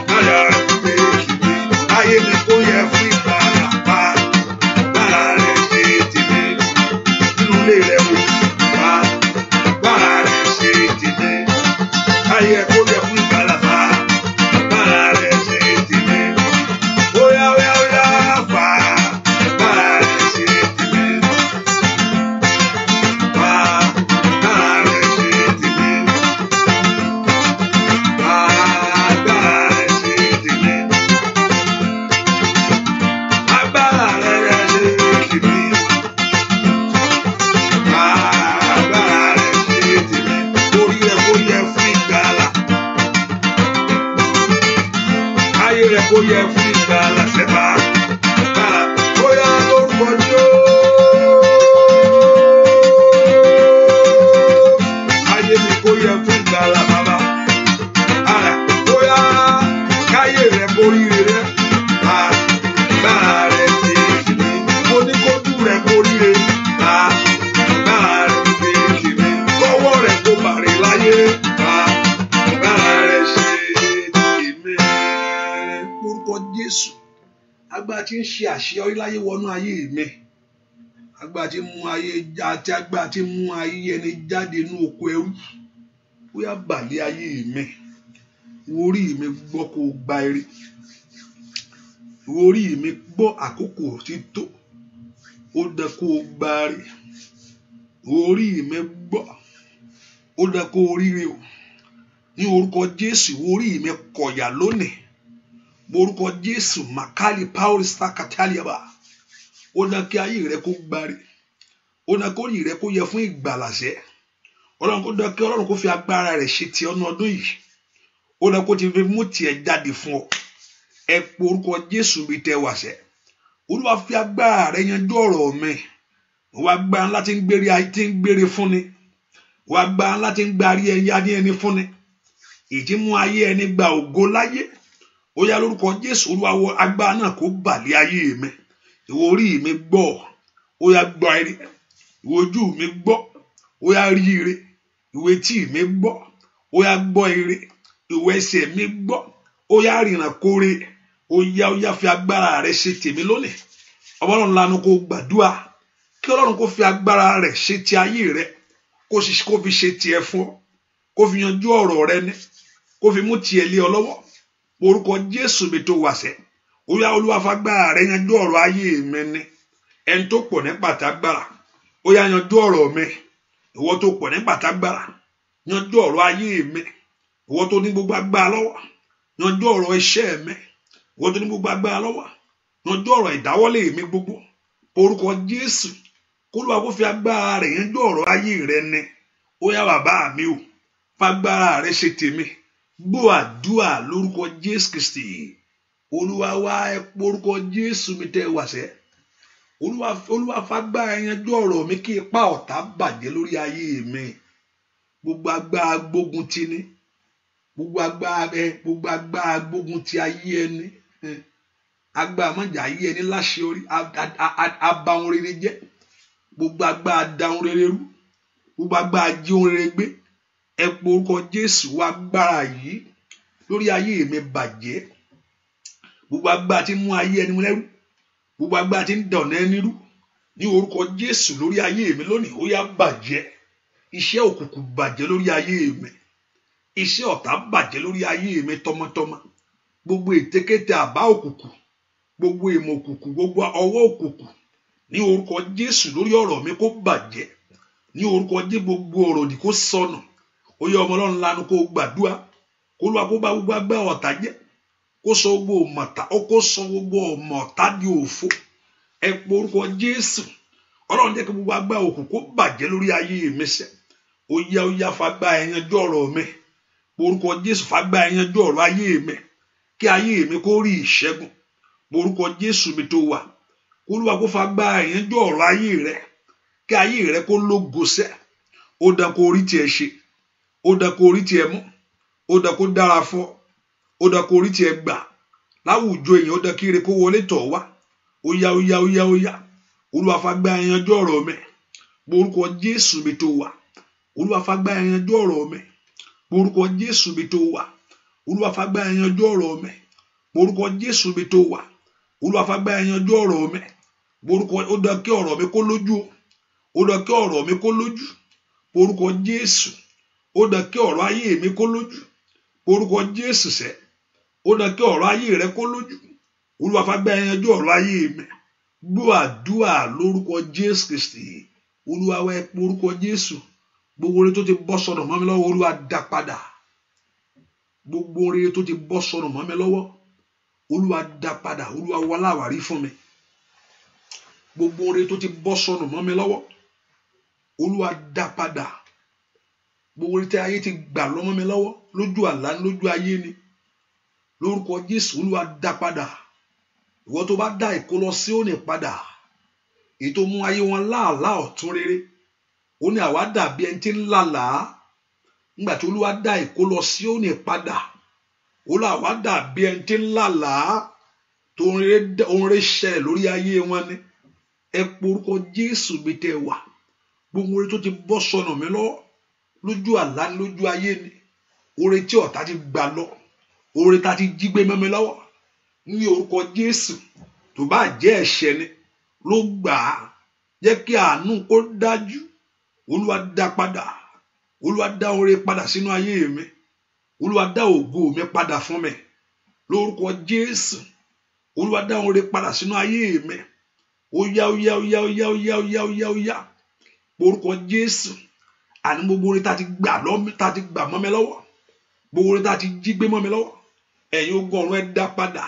[SPEAKER 1] Bára rẹ̀ ṣe tèmi. Ayé mi kò yẹ fún ìgbàlà bá. Bára rẹ̀ ṣe tèmi. Inú ilé rẹ̀ wò. Bára rẹ̀ ṣe tèmi. Ayé kò yẹ fún ìgbàlà bá. Bára rẹ̀ ṣe tèmi. Ó yá fà. Bára rẹ̀ ṣe tèmi. Bára rẹ̀ ṣe tèmi. Bára rẹ̀ ṣe tèmi. Agbára rẹ̀ ṣe tèmi. Agbára rẹ̀ ṣe tèmi. Orí rẹ̀ kò yẹ fún ìgbàlà. Ayé rẹ̀ kò yẹ fún ìgbàlà sẹ́fà. Ó yá lórúkọ Jésù. Ayé mi kò yẹ fún ìgbàlà bàbá. Ó yá káyé rẹ̀ kò rí rere. Bára rẹ̀ ṣe tèmi. Mo ní kójú rẹ̀ kò rí rere. Bára rẹ̀ ṣe tèmi. Kọ́wọ́ rẹ̀ kò bàrẹ̀ láyé. Bára rẹ̀ ṣe tèmi. Orúkọ Jésù. Agbára tí ń ṣe àṣeyọrí láyé wọnú ayé mi. Agbára tí mú ayé àti agbára tí mú ayé ẹni jáde inú oko ẹrú. Ó yá bàlẹ̀ ayé mi. Orí mi gbọ́ kó gba ire. Orí mi gbọ́ àkókò tí tó. Ó dẹ kó gba ire. Orí mi gbọ́. Ó dẹ kó ríre o. Ní orúkọ Jésù, orí mi kọ̀yà lónìí. Orúkọ Jésù, Makali Paul Stakataliaba. Ó dẹ kí ayé rẹ kó gba ire. Ó dẹ kó rí rẹ kó yẹ fún ìgbàlàṣẹ. Ọlọ́run kó fi agbára rẹ̀ ṣe ti ọ̀nà ọdún yìí. Ó dẹ kó ti fi mú tiẹ̀ jáde fún ọ. Ẹ po orúkọ Jésù bí tẹ wá sẹ́. Olúwa fi agbára rẹ̀ yanjú ọ̀rọ̀ mi. Wá gbára láti ń gbére fúnni. Wá gbára láti ń gbárí ẹni fúnni. Ìdí mú ayé ẹni gba ògo láyé. Ó yá lórúkọ Jésù. Olúwa wọ agbára náà kó bàlẹ̀ ayé mi. Ìwọ orí mi gbọ́. Ó yá gbọ́ ire. Ìwọ ojú mi gbọ́. Ó yá rí ire. Ìwọ etí mi gbọ́. Ó yá gbọ́ ire. Ìwọ ẹsẹ̀ mi gbọ́. Ó yá rìnrìn kóre. Ó yá fi agbára rẹ̀ ṣe tèmi lónìí. Ọlọ́run lanu kó gbàdúrà. Kí Ọlọ́run kó fi agbára rẹ̀ ṣe ti ayé rẹ̀. Kó fi ṣe tiẹ̀ fún ọ. Kó fi yanjú ọ̀rọ̀ rẹ ní. Kó fi mú tiẹ̀ lé ọ lọ́wọ́. Orúkọ Jésù mi tó wàṣẹ. Ó yá Olúwa fagbára rẹ̀ yanjú ọ̀rọ̀ ayé mi ní. Ẹni tó pọ̀ ní pàtàgbára. Ó yá yanjú ọ̀rọ̀ mi. Ìwọ tó pọ̀ ní pàtàgbára. Yanjú ọ̀rọ̀ ayé mi. Ìwọ tó ní gbogbo agbára lọ́wọ́. Yanjú ọ̀rọ̀ iṣẹ́ mi. Ìwọ tó ní gbogbo agbára lọ́wọ́. Yanjú ọ̀rọ̀ ìdáwọ́lé mi gbogbo. Orúkọ Jésù. K'Olúwa kó fi agbára rẹ̀ yanjú ọ̀rọ̀ ayé rẹ ní. Ó yá bàbá mi o. Fagbára rẹ̀ ṣe tèmi. Gbọ́ àdúrà lórúkọ Jésù Kristi. Olúwa wá ẹ porúkọ Jésù mi tẹ́ wàṣẹ. Olúwa fagbára yanjú ọ̀rọ̀ mi kí ipá ọ̀tá bàjẹ́ lórí ayé mi. gbogbo agbára gbógun ti ni, gbogbo agbára gbógun ti ayé ẹni, agbára mọ̀jà ayé ẹni láṣẹ orí, aba ohun rere jẹ́, gbogbo agbára da ohun rere rú, gbogbo agbára jí ohun rere gbé, ẹ pe orúkọ Jésù. Wá agbára yìí lórí ayé mi bàjẹ́, gbogbo agbára tí ń mú ayé ẹni lẹ́rú, gbogbo agbára tí ń dọ̀nà ẹni rú, ní orúkọ Jésù lórí ayé mi lónìí ó yá bàjẹ́. Iṣẹ́ òkùnkùn bàjẹ́ lórí ayé mi, iṣẹ́ ọ̀tá bàjẹ́ lórí ayé mi tọmọtọmọ, gbogbo ètekéte àbá òkùnkùn, gbogbo ìmọ̀ òkùnkùn, gbogbo ọwọ́ òkùnkùn, ní orúkọ Jésù lórí ọ̀rọ̀ mi kó bàjẹ́, ní orúkọ Jésù gbogbo ọ̀rọ̀ òdì kó sọnù. Ó yẹ ọmọ Ọlọ́run lanu kó gbàdúrà, kó lóa kó bá gbogbo agbára ọ̀tá jẹ́, kó sọ gbogbo ọmọ ọ̀tá di òfo. Ẹ pe orúkọ Jésù. Ọlọ́run jẹ́ kí gbogbo agbára òkùnkùn kó bàjẹ́ lórí ayé mi sẹ́. Ó yá fagbá ẹyanjú ọ̀rọ̀ mi, orúkọ Jésù fagbá ẹyanjú ọ̀rọ̀ ayé mi, kí ayé mi kó rí ìṣẹ́gun. Orúkọ Jésù mi tó wà, kó lóa kó fagbá ẹyanjú ọ̀rọ̀ ayé rẹ, kí ayé rẹ kó lógo sẹ́. Ó dá kó rí tiẹ̀ ṣe, ó dá kó rí tiẹ̀ mú, ó dá kó dára fún ọ, ó dá kó rí tiẹ̀ gbà láwùjọ èèyàn, ó dá kí ire kó wọlé tọ̀ wá. Ó yá Olúwa fagbá ẹyanjú ọ̀rọ̀ mi, orúkọ Jésù mi tó wà. Olúwa fagbá ẹyanjú ọ̀rọ̀ mi, orúkọ Jésù mi tó wà. Olúwa fagbá ẹyanjú ọ̀rọ̀ mi, orúkọ Jésù mi tó wà. Olúwa fagbá ẹyanjú ọ̀rọ̀ mi, orúkọ, ó dá kí ọ̀rọ̀ mi kó lójú, ó dá kí ọ̀rọ̀ mi kó lójú, orúkọ Jésù. Ó dá kí ọ̀rọ̀ ayé mi kó lójú, orúkọ Jésù sẹ́. Ó dá kí ọ̀rọ̀ ayé rẹ kó lójú. Olúwa fagbá ẹyanjú ọ̀rọ̀ ayé mi. Gbọ́ àdúrà lórúkọ Jésù Kristi. Olúwa wá ẹ pe orúkọ Jésù. Gbogbo oore tó ti bọ́ sọnù mọ́ mi lọ́wọ́, Olúwa dá padà. Gbogbo oore tó ti bọ́ sọnù mọ́ mi lọ́wọ́, Olúwa dá padà. Olúwa wá láwárí fún mi. Gbogbo oore tó ti bọ́ sọnù mọ́ mi lọ́wọ́, Olúwa dá padà. Gbogbo oore tí ayé ti gbà lọ́mọ́ mi lọ́wọ́, lójú àlá lójú ayé ni, lórúkọ Jésù Olúwa dá padà. Ìwọ tó bá dá ìkólọ Síónì padà, èyí tó mú ayé wọn láàlá ọ̀tún rere, ó ní àwa dàbí ẹni tí ń lálàá. Nígbà tí Olúwa dá ìkólọ Síónì padà, ó lá àwa dàbí ẹni tí ń lálàá, tó ń rere ṣẹlẹ̀ lórí ayé wọn ni. Ẹ pe orúkọ Jésù bí tẹ́ wà. Gbogbo oore tó ti bọ́ sọnù mi lọ́wọ́, lójú àlá lójú ayé ni, oore tí ọ̀tá ti gbà lọ, oore tá ti jí gbé mọ́ mi lọ́wọ́, ní orúkọ Jésù. Tó bá jẹ́ ẹ̀ṣẹ̀ ni ló gbà á, jẹ́ kí àánú kó dájú. Olúwa dá padà. Olúwa dá oore padà sínú ayé mi. Olúwa dá ògo mi padà fún mi lórúkọ Jésù. Olúwa dá oore padà sínú ayé mi. Ó yá orúkọ Jésù. Àní gbogbo oore tá ti gbà mọ́ mi lọ́wọ́, gbogbo oore tá ti jí gbé mọ́ mi lọ́wọ́, ẹ̀yin ogun ọ̀run ẹ dá padà.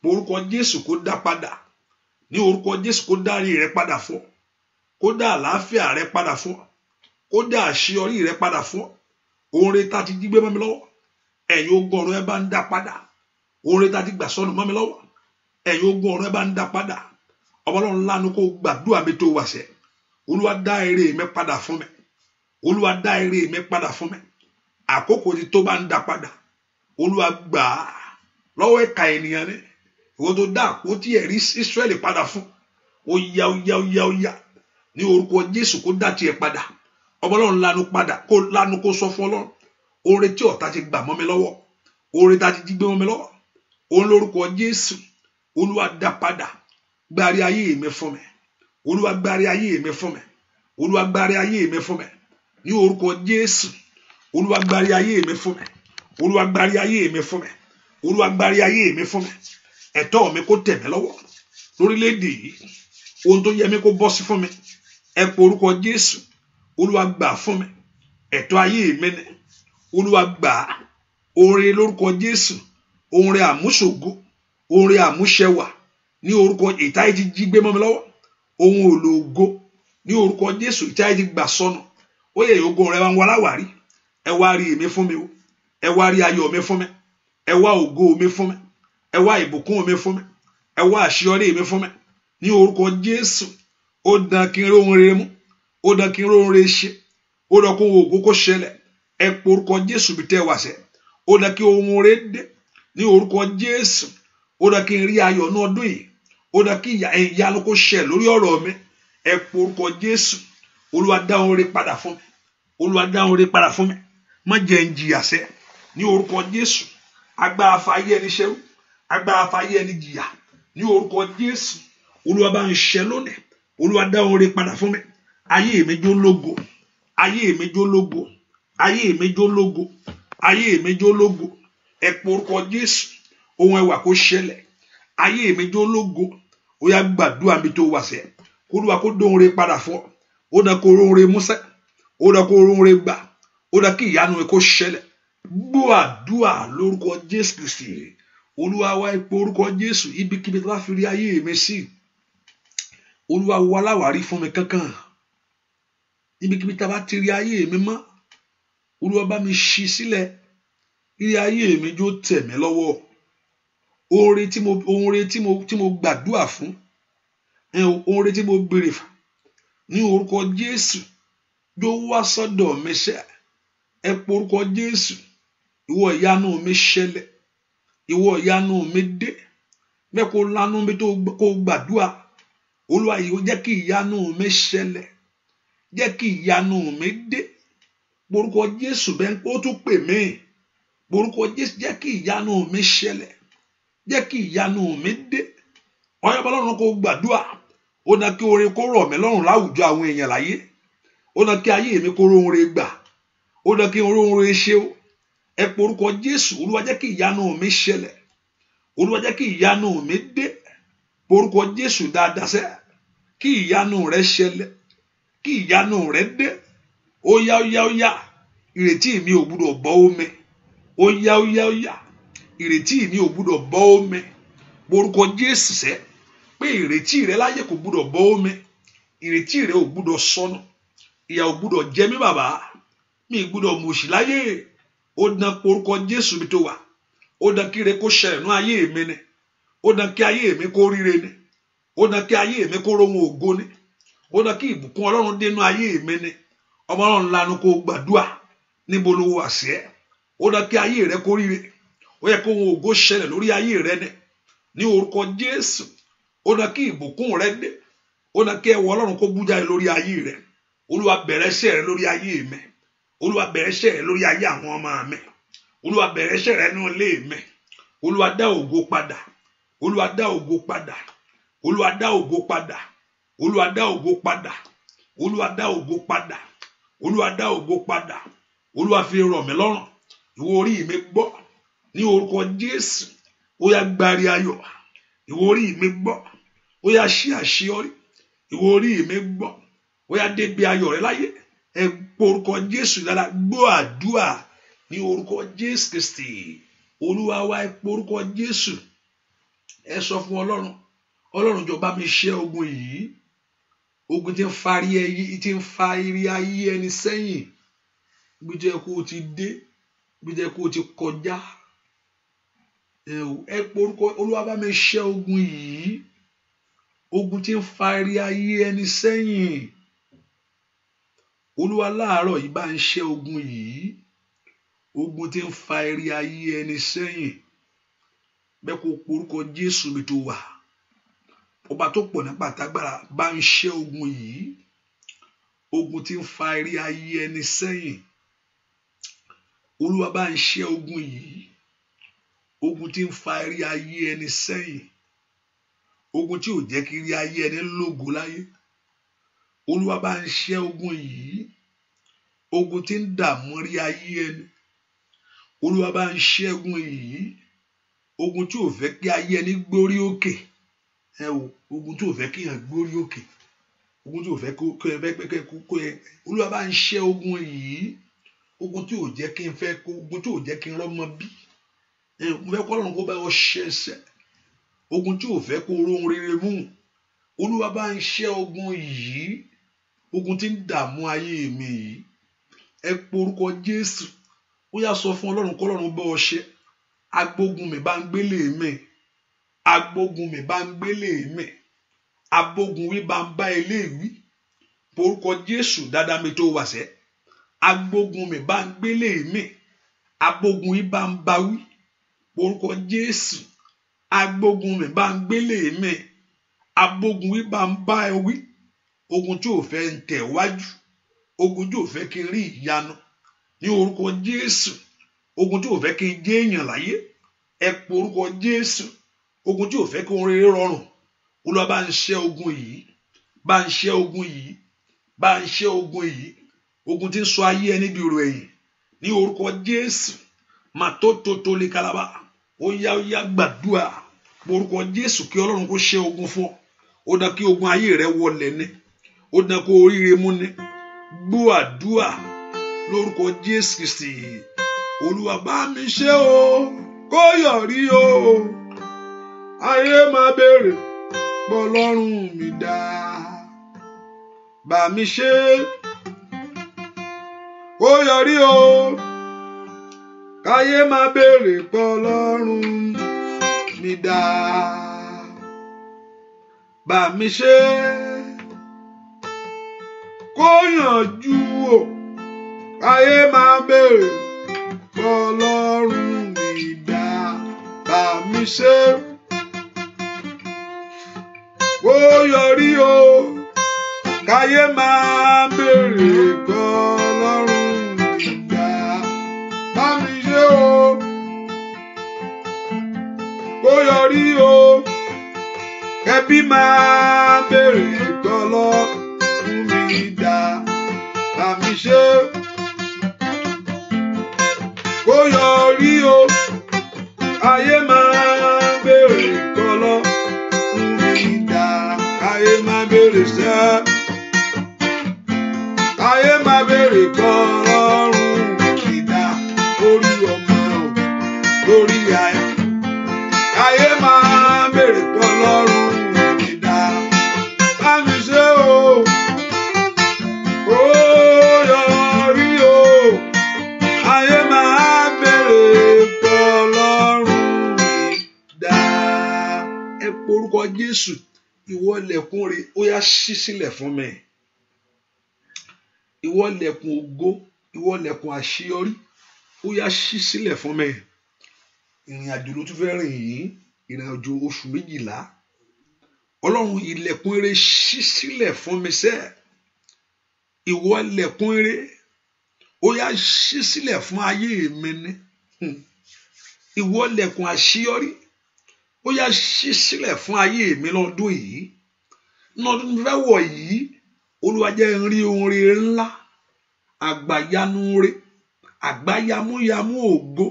[SPEAKER 1] Orúkọ Jésù kó dá padà. Ní orúkọ Jésù kó dá ayé rẹ padà fún, kó dá àlàáfíà rẹ padà fún, kó dá àṣeyọrí rẹ padà fún. Oore tá ti jí gbé mọ́ mi lọ́wọ́, ẹ̀yin ogun ọ̀run ẹ bá ń dá padà. Oore tá ti gbà sọnù mọ́ mi lọ́wọ́, ẹ̀yin ogun ọ̀run ẹ bá ń dá padà. Ọmọ Ọlọ́run lánàá kó gbàdúrà mi tó wà sẹ́. Olúwa dá ire mi padà fún mi. Olúwa dá ire mi padà fún mi. Àkókò tí tó bá ń dá padà, Olúwa gbà á lọ́wọ́ ẹ̀ka ènìyàn ni. Ìwọ tó dá àpótí ẹ̀rí Ísírẹ́lì padà fún, ó yá ní orúkọ Jésù kó dá tiẹ̀ padà. Ọmọ Ọlọ́run lánàá kó sọ fún Ọlọ́run, oore tí ọ̀tá ti gbà mọ́ mi lọ́wọ́, oore tá ti jí gbé mọ́ mi lọ́wọ́, òun lórúkọ Jésù. Olúwa dá padà. Gbárí ayé mi fún mi. Olúwa gbárí ayé mi fún mi. Olúwa gbárí ayé mi fún mi. Ní orúkọ Jésù. Olúwa gbárí ayé mi fún mi. Olúwa gbárí ayé mi fún mi. Olúwa gbárí ayé mi fún mi. Ẹ̀tọ́ mi kó tẹ̀ mí lọ́wọ́ lórílẹ̀-èdè yìí. Ohun tó yẹ mi kó bọ́ sí fún mi. Ẹ pe orúkọ Jésù. Olúwa gbà fún mi. Ẹ̀tọ́ ayé mi ni. Olúwa gbà. Oore lórúkọ Jésù. Oore àmúṣògo. Oore àmúṣẹwà. Ní orúkọ ìtàyè ti jí gbé mọ́ mi lọ́wọ́. Ohun ológo. Ní orúkọ Jésù ìtàyè ti gbà sọnù. Ó yẹ ògo rẹ wá ń wá láwárí. Ẹ wá rí èmi fún mi o. Ẹ wá rí ayọ̀ mi fún mi. Ẹ wá ògo mi fún mi. Ẹ wá ìbùkún mi fún mi. Ẹ wá àṣeyọrí mi fún mi. Ní orúkọ Jésù. Ó dán kí n rí ohun rere mú. Ó dán kí n rí ohun rere ṣe. ó dá kó ògo kó ṣẹlẹ̀ ẹ pé orúkọ Jésù bí tẹ́ wá sẹ́ ó dá kí ohun rẹ̀ dé ní orúkọ Jésù ó dá kí n rí ayọ̀ ní ọdún yìí ó dá kí ìyanu kó ṣẹ lórí ọ̀rọ̀ mi ẹ pé orúkọ Jésù Olúwa dá ohun rẹ̀ padà fún mi Olúwa dá ohun rẹ̀ padà fún mi má jẹ́ n jìyà sẹ́ ní orúkọ Jésù agbára fayé ẹni ṣẹ́rú agbára fayé ẹni jìyà ní orúkọ Jésù Olúwa bá ń ṣẹ lónìí Olúwa dá ohun rẹ̀ padà fún mi ayé mi jó lógo ayé mi jó lógo ayé mi jó lógo ayé mi jó lógo ẹ pé orúkọ Jésù ohun ẹwà kó ṣẹlẹ̀ ayé mi jó lógo ó yá gbàdúrà mi tó wà sẹ́ Olúwa kó dóhun rẹ̀ padà fún ọ ó dá kó ohun rẹ̀ músẹ́ ó dá kó ohun rẹ̀ gbà ó dá kí ìyanu rẹ̀ kó ṣẹlẹ̀ gbọ́ àdúrà lórúkọ Jésù Kristi Olúwa wá ẹ pé orúkọ Jésù ibikíbi tó bá fi rí ayé mi sí Olúwa wá láwárí fún mi kankan ibikíbi tá bá ti rí ayé mi mọ́ Olúwa bá mi ṣí sílẹ̀ rí ayé mi jó tẹ̀ mí lọ́wọ́ oore tí mo gbàdúrà fún oore tí mo béèrè fún ní orúkọ Jésù jó wá sọ́dọ̀ mi ṣẹ ẹ pé orúkọ Jésù ìwọ ìyanu mi ṣẹlẹ̀ ìwọ ìyanu mi dé bẹ́ẹ̀ kó lanu mi tó kó gbàdúrà Olúwa yìí ó jẹ́ kí ìyanu mi ṣẹlẹ̀ jẹ́ kí ìyanu mi dé orúkọ Jésù bẹ́ẹ̀ ó tún pè mí orúkọ Jésù jẹ́ kí ìyanu mi ṣẹlẹ̀ jẹ́ kí ìyanu mi dé ọyọ́ bá lọ́run kó gbàdúrà ó dá kí oore kó rọ̀ mí lọ́rùn láwùjọ àwọn èèyàn láyé ó dá kí ayé mi kó rohun rẹ̀ gbà ó dá kí rohun rẹ̀ ṣe ó ẹ pé orúkọ Jésù Olúwa jẹ́ kí ìyanu mi ṣẹlẹ̀ Olúwa jẹ́ kí ìyanu mi dé orúkọ Jésù dáadáa sẹ́ kí ìyanu rẹ̀ ṣẹlẹ̀ kí ìyanu rẹ̀ dé ó yá ó yá ó yá ìrètí mi ò gbúdọ̀ bọ́ omi ó yá ó yá ó yá ìrètí mi ò gbúdọ̀ bọ́ omi orúkọ Jésù sẹ́ pé ìrètí rẹ̀ láyé kò gbúdọ̀ bọ́ omi ìrètí rẹ̀ ò gbúdọ̀ sọnù ìyà ò gbúdọ̀ jẹ mí bàbá mi gbúdọ̀ mòṣì láyé ó dán orúkọ Jésù mi tó wà ó dán kí ire kó ṣẹlẹ̀ nú ayé mi ni ó dán kí ayé mi kó ríre ni ó dán kí ayé mi kó rohun ògo ni ó dán kí ìbùkún Ọlọ́run dénú ayé mi ni ọmọ Ọlọ́run lanu kó gbàdúrà níbo ló wà sí ẹ ó dán kí ayé rẹ kó ríre ó yẹ kó ohun ògo ṣẹlẹ̀ lórí ayé rẹ ni ní orúkọ Jésù ó dán kí ìbùkún rẹ dé ó dán kí ẹwọ Ọlọ́run kó bú jáde lórí ayé rẹ Olúwa bẹ̀rẹ̀ iṣẹ́ rẹ lórí ayé mi Olúwa bẹ̀rẹ̀ iṣẹ́ rẹ lórí ayé àwọn ọmọ mi Olúwa bẹ̀rẹ̀ iṣẹ́ rẹ nínú ilé mi Olúwa dá ògo padà Olúwa dá ògo padà Olúwa dá ògo padà Olúwa dá ògo padà Olúwa dá ògo padà Olúwa dá ògo padà Olúwa fi rọ̀ mí lọ́rùn ìwọ orí mi gbọ́ ní orúkọ Jésù ó yá gbárí ayọ̀ ìwọ orí mi gbọ́ ó yá ṣí àṣeyọrí ìwọ orí mi gbọ́ ó yá débi ayọ̀ rẹ láyé ẹ porúkọ Jésù dára gbọ́ àdúrà ní orúkọ Jésù Kristi Olúwa wa ẹ porúkọ Jésù ẹ sọ fún Ọlọ́run jọ̀ọ́ bá mi ṣẹ́ ogun yìí ogun tí ń fa ire ayé ẹni sẹ́yìn bí jẹ́ kó ti dé bí jẹ́ kó ti kọjá ẹ porúkọ Olúwa bá mi ṣẹ́ ogun yìí ogun tí ń fa ire ayé ẹni sẹ́yìn Olúwa láàárọ̀ yìí bá ń ṣẹ́ ogun yìí ogun tí ń fa ire ayé ẹni sẹ́yìn bẹ́ẹ̀ kó porúkọ Jésù mi tó wà ọba tó pọ̀ nípa tágbára bá ń ṣẹ́ ogun yìí ogun tí ń fa ire ayé ẹni sẹ́yìn Olúwa bá ń ṣẹ́ ogun yìí ogun tí ń fa ire ayé ẹni sẹ́yìn ogun tí ò jẹ́ kí ire ayé ẹni lógo láyé Olúwa bá ń ṣẹ́ ogun yìí ogun tí ń dààmú ire ayé ẹni Olúwa bá ń ṣẹ́ ogun yìí ogun tí ò fẹ́ kí ayé ẹni gbórí òkè ogun tí ò fẹ́ kí èèyàn gbórí òkè ogun tí ò fẹ́ kó Olúwa bá ń ṣẹ́ ogun yìí ogun tí ò jẹ́ kí n fẹ́ ogun tí ò jẹ́ kí n rọ́mọ bí mo fẹ́ kọ́ Ọlọ́run kó bá ọ ṣẹ́ṣẹ́ ogun tí ò fẹ́ kó rohun rere mú Olúwa bá ń ṣẹ́ ogun yìí ogun tí ń dààmú ayé mi yìí ẹ porúkọ Jésù ó yá sọ fún Ọlọ́run kó Ọlọ́run bá ọ ṣẹ́ agbógun mi bá ń gbélé mi agbógun mi bá ń gbélé mi abógun wí bá ń bá ilé wí porúkọ Jésù dáadáa mi tó wà sẹ́ agbógun mi bá ń gbélé mi, agbógun yìí bá ń bá wí orúkọ Jésù. Agbógun mi bá ń gbélé mi, agbógun yìí bá ń bá ẹ wí. Ogun tí ò fẹ́ ń tẹ̀ wájú, ogun tí ò fẹ́ kí n rí ìyanu ní orúkọ Jésù. Ogun tí ò fẹ́ kí n jẹ́ èèyàn láyé, ẹ pé orúkọ Jésù. Ogun tí ò fẹ́ kí n rí rọrùn, Olúwa bá ń ṣẹ́ ogun yìí, bá ń ṣẹ́ ogun yìí, bá ń ṣẹ́ ogun yìí. Ogun tí ń sọ ayé ẹni di ọ̀rọ̀ ẹ̀yìn ní orúkọ Jésù. Màtótótó lè kalaba, ó yá gbàdúrà orúkọ Jésù kí Ọlọ́run kó ṣẹ́ ogun fún ọ. Ó dá kí ogun ayé rẹ wọlẹ̀ ní, ó dá kó oríire mú ní. Gbọ́ àdúrà lórúkọ Jésù Kristi. Olúwa bá mi ṣe o, kó yọrí o. Ayé máa béèrè pé Ọlọ́run mi dá. Bá mi ṣe kó yọrí o. Ayé máa béèrè pé Ọlọ́run mi dá. Bá mi ṣe kó yanjú o. Ayé máa béèrè pé Ọlọ́run mi dá. Bá mi ṣe kó yọrí o. Ayé máa béèrè pé Ọlọ́run mi dá. Bá mi ṣe o. Kó yọrí o. Ẹbí máa béèrè pé Ọlọ́run mi dá. Bá mi ṣe kó yọrí o. Ayé máa béèrè pé Ọlọ́run mi dá. Ayé máa béèrè sẹ́. Ayé máa béèrè pé Ọlọ́run mi dá. Lórí ọmọ o, lórí aya. Ayé máa béèrè pé Ọlọ́run mi dá. Bá mi ṣe o. Ó yọrí o. Ayé máa béèrè pé Ọlọ́run mi dá. Ẹ pe orúkọ Jésù. Ìwọ ilẹ̀kùn rẹ̀ ó yá ṣí sílẹ̀ fún mi. Ìwọ ilẹ̀kùn ògo, ìwọ ilẹ̀kùn àṣeyọrí ó yá ṣí sílẹ̀ fún mi. Ìrìn àjò ló tún fẹ́ rìn yìí, ìrìn àjò oṣù 12. Ọlọ́run ilẹ̀kùn rẹ̀ ṣí sílẹ̀ fún mi sẹ́. Ìwọ ilẹ̀kùn rẹ̀ ó yá ṣí sílẹ̀ fún ayé mi ní. Ìwọ ilẹ̀kùn àṣeyọrí ó yá ṣí sílẹ̀ fún ayé mi lọ́dún yìí. Lọ́dún fẹ́ wọ̀ yìí, Olúwa jẹ́ n rí ohun rere ńlá, àgbàyanu rẹ̀, àgbáyamúyamú ògo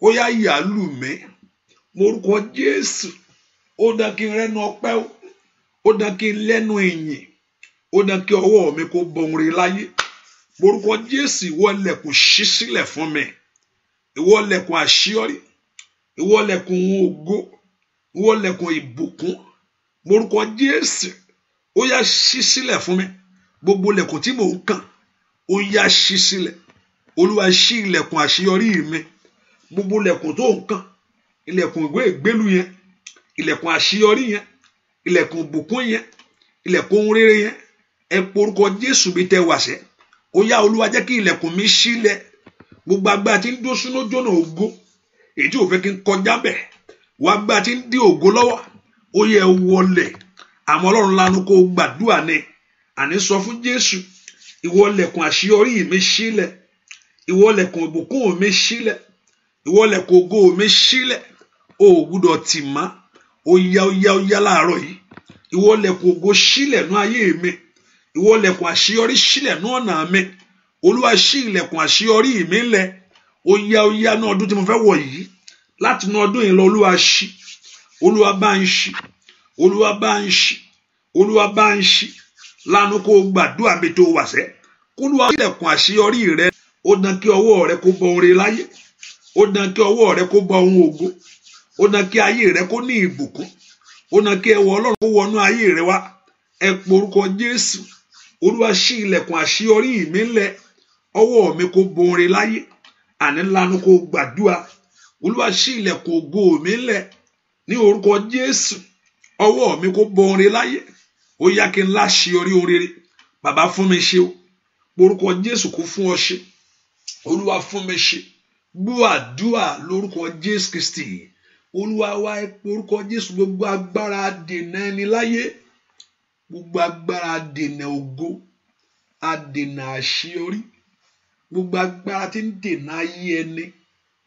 [SPEAKER 1] ó yá yàlù mí. Morúkọ Jésù. Ó dá kí n rẹ́nu ọpẹ́ o, ó dá kí n lẹ́nu ìyìn, ó dá kí ọwọ́ mi kó bọ ohun rere láyé. Morúkọ Jésù. Ìwọ ilẹ̀kùn ṣí sílẹ̀ fún mi. Ìwọ ilẹ̀kùn àṣeyọrí, ìwọ ilẹ̀kùn ògo, ìwọ ilẹ̀kùn ìbùkún. Morúkọ Jésù. Ó yá ṣí sílẹ̀ fún mi. Gbogbo ilẹ̀kùn tí mò ń kàn ó yá ṣí sílẹ̀. Olúwa ṣí ilẹ̀kùn àṣeyọrí mi. Gbogbo ilẹ̀kùn tó ń kàn, ilẹ̀kùn ìwé ìgbélú yẹn, ilẹ̀kùn àṣeyọrí yẹn, ilẹ̀kùn ìbùkún yẹn, ilẹ̀kùn ohun rere yẹn, ẹ pe orúkọ Jésù bí tẹ wàṣẹ. Ó yá Olúwa jẹ́ kí ilẹ̀kùn mi ṣílẹ̀. Gbogbo agbára tí ń dó sínú jóná ògo, èyí tí ò fẹ́ kí n kọjá bẹ̀, wá agbára tí ń dí ògo lọ́wọ́, ó yẹ wọlẹ̀. Àmọ́ Ọlọ́run lanu kó gbàdúrà ní. Àní sọ fún Jésù. Ìwọ ilẹ̀kùn àṣeyọrí mi ṣílẹ̀. Ìwọ ilẹ̀kùn ìbùkún mi ṣílẹ̀. Ìwọ ilẹ̀kùn ògo mi ṣílẹ̀. O ò gbúdọ̀ tì má. Ó yá láàárọ̀ yìí. Ìwọ ilẹ̀kùn ògo ṣílẹ̀ nú ayé mi. Ìwọ ilẹ̀kùn àṣeyọrí ṣílẹ̀ nú ọ̀nà mi. Olúwa ṣí ilẹ̀kùn àṣeyọrí mi lẹ̀. Ó yá ní ọdún tí mo fẹ́ wọ̀ yìí. Láti inú ọdún yìí lọ Olúwa ṣí. Olúwa bá ń ṣí. Olúwa bá ń ṣí. Olúwa bá ń ṣí. Lánàá kó gbàdúrà mi tó wà sẹ́. Olúwa ilẹ̀kùn àṣeyọrí rẹ. Ó dán kí ọwọ́ rẹ kó bọ ohun rere láyé. Ó dán kí ọwọ́ rẹ kó bọ ohun ògo. Ó dán kí ayé rẹ kó ní ìbùkún. Ó dán kí ẹwọ Ọlọ́run kó wọnú ayé rẹ wá. Ẹ pe orúkọ Jésù. Olúwa ṣí ilẹ̀kùn àṣeyọrí mi lẹ̀. Ọwọ́ mi kó bọ ohun rere láyé. Àní lánàá kó gbàdúrà. Olúwa ṣí ilẹ̀kùn ògo mi lẹ̀. Ní orúkọ Jésù. Ọwọ́ mi kó bọ ohun rere láyé. Ó yá kí n láṣeyọrí ohun rere. Bàbá fún mi ṣe o. orúkọ Jésù kó fún ọ ṣe, Olúwa fún mi ṣe. Gbọ́ àdúrà lórúkọ Jésù Kristi. Olúwa wa orúkọ Jésù, gbogbo agbára adènà ẹni láyé, gbogbo agbára adènà ògo, adènà àṣeyọrí, gbogbo agbára tí ń dènà ayé ẹni,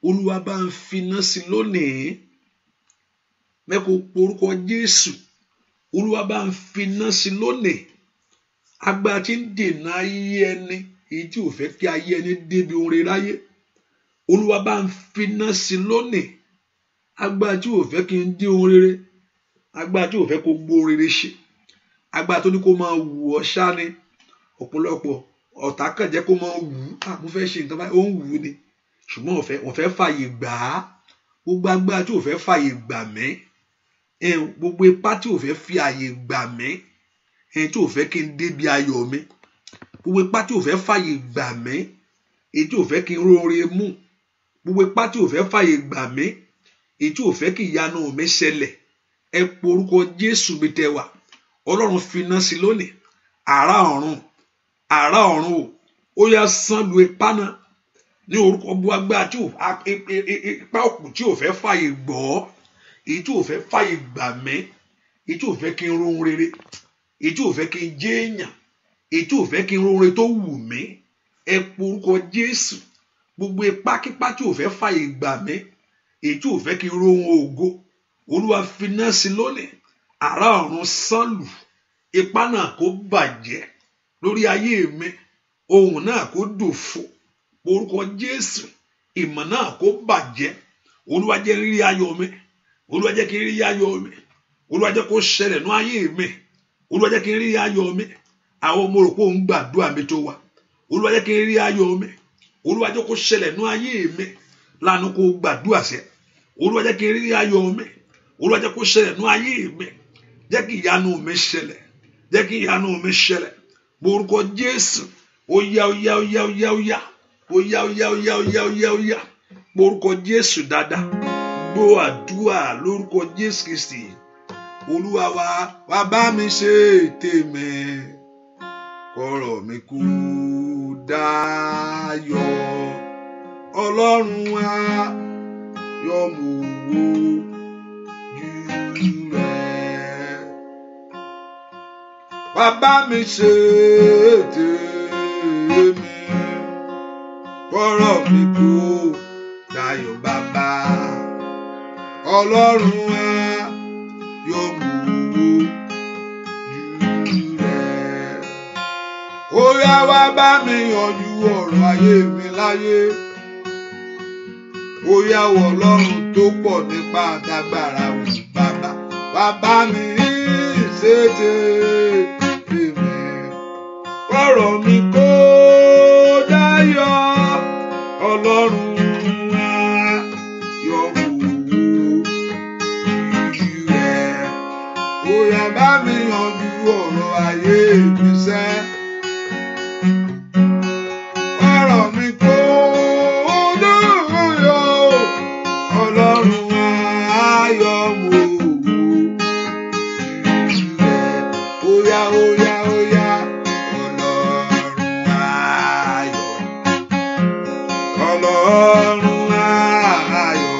[SPEAKER 1] Olúwa bá ń finá sí lónìí. Mẹ́kọ̀ọ́ orúkọ Jésù, Olúwa bá ń finá sí lónìí. Agbára tí ń dènà ayé ẹni, èyí tí ò fẹ́ kí ayé ẹni débi ohun rere láyé, Olúwa bá ń finá sí lónìí. Agbára tí ò fẹ́ kí n dé ohun rere, agbára tí ò fẹ́ kó gbó rere ṣe, agbára tó ní kó máa wù ọ́ ṣá ni. Ọ̀pọ̀lọpọ̀ ọ̀tá kàn jẹ́ kó máa wù ú, mo fẹ́ ṣe nǹkan báyìí, ó ń wù ú ni, ṣùgbọ́n wọ́n fẹ́ fàyè gbà á. Gbogbo agbára tí ò fẹ́ fàyè gbà mí, gbogbo ipá tí ò fẹ́ fi àyè gbà mí, tí ò fẹ́ kí n débi ayọ̀ mi, gbogbo ipá tí ò fẹ́ fàyè gbà mí, èyí tí ò fẹ́ kí n róore mú, gbogbo ipá tí ò fẹ́ fàyè gbà mí, èyí tí ò fẹ́ kí ìyanu mi ṣẹlẹ̀, ẹ po orúkọ Jésù bí tẹ́ wà. Ọlọ́run finá sí lónìí. Àrá ọ̀run o, ó yá sán lu ipá náà ní orúkọ gbogbo agbára tí ipá òkú tí ò fẹ́ fàyè gbọ́, èyí tí ò fẹ́ fàyè gbà mí, èyí tí ò fẹ́ kí n rohun rere, èyí tí ò fẹ́ kí n jẹ́ èèyàn, èyí tí ò fẹ́ kí n rohun rere tó wù mí, ẹ po orúkọ Jésù. Gbogbo ipákípá tí ò fẹ́ fàyè gbà mí, èyí tí ò fẹ́ kí n rohun ògo, Olúwa finá sí lónìí. Àrá ọ̀run sán lù, ipá náà kó bàjẹ́ lórí ayé mi, ohun náà kó dòfo orúkọ Jésù. Ìmọ̀ náà kó bàjẹ́. Olúwa jẹ́ rírí ayọ̀ mi, Olúwa jẹ́ kí n rí ayọ̀ mi, Olúwa jẹ́ kó ṣẹlẹ̀ ní ayé mi, Olúwa jẹ́ kí n rí ayọ̀ mi. Àwọn ọmọ rò pé òun gbàdúrà mi tó wà, Olúwa jẹ́ kí n rí ayọ̀ mi, Olúwa jẹ́ kó ṣẹlẹ̀ ní ayé mi. Lánàá kó gbàdúrà sẹ́, Olúwa jẹ́ kí n rí ayọ̀ mi, Olúwa jẹ́ kó ṣẹlẹ̀ ní ayé mi. Jẹ́ kí ìyanu mi ṣẹlẹ̀, jẹ́ kí ìyanu mi ṣẹlẹ̀ orúkọ Jésù. Ó yá ó yá ó yá ó yá ó yá ó yá ó yá ó yá ó yá ó yá ó yá orúkọ Jésù dáadáa. Gbọ́ àdúrà lórúkọ Jésù Kristi. Olúwa wá bá mi ṣe tèmi, kọ̀rọ̀ mi kú dayọ̀. Ọlọ́run wá yọ mú wojú rẹ̀. Wá bá mi ṣe tèmi, kọ̀rọ̀ mi kú dayọ̀ bàbá. Ọlọ́run wá yọ mú wojú rẹ̀. Ó yá wá bá mi yanjú ọ̀rọ̀ ayé mi láyé. Ó yá wọ Ọlọ́run tó pọ̀ nípa àtàgbàrà wò bàbá. Wá bá mi ṣe tèmi, kọ̀rọ̀ mi kó dayọ̀. Ọlọ́run wá yọ mú wojú rẹ̀. Ó yá bá mi yanjú ọ̀rọ̀ ayé mi sẹ́. Kọ̀rọ̀ mi kó dayọ̀. Ọlọ́run wá yọ mú wojú rẹ̀. Ó yá ó yá ó yá. Ọlọ́run wá yọ. Ọlọ́run wá yọ.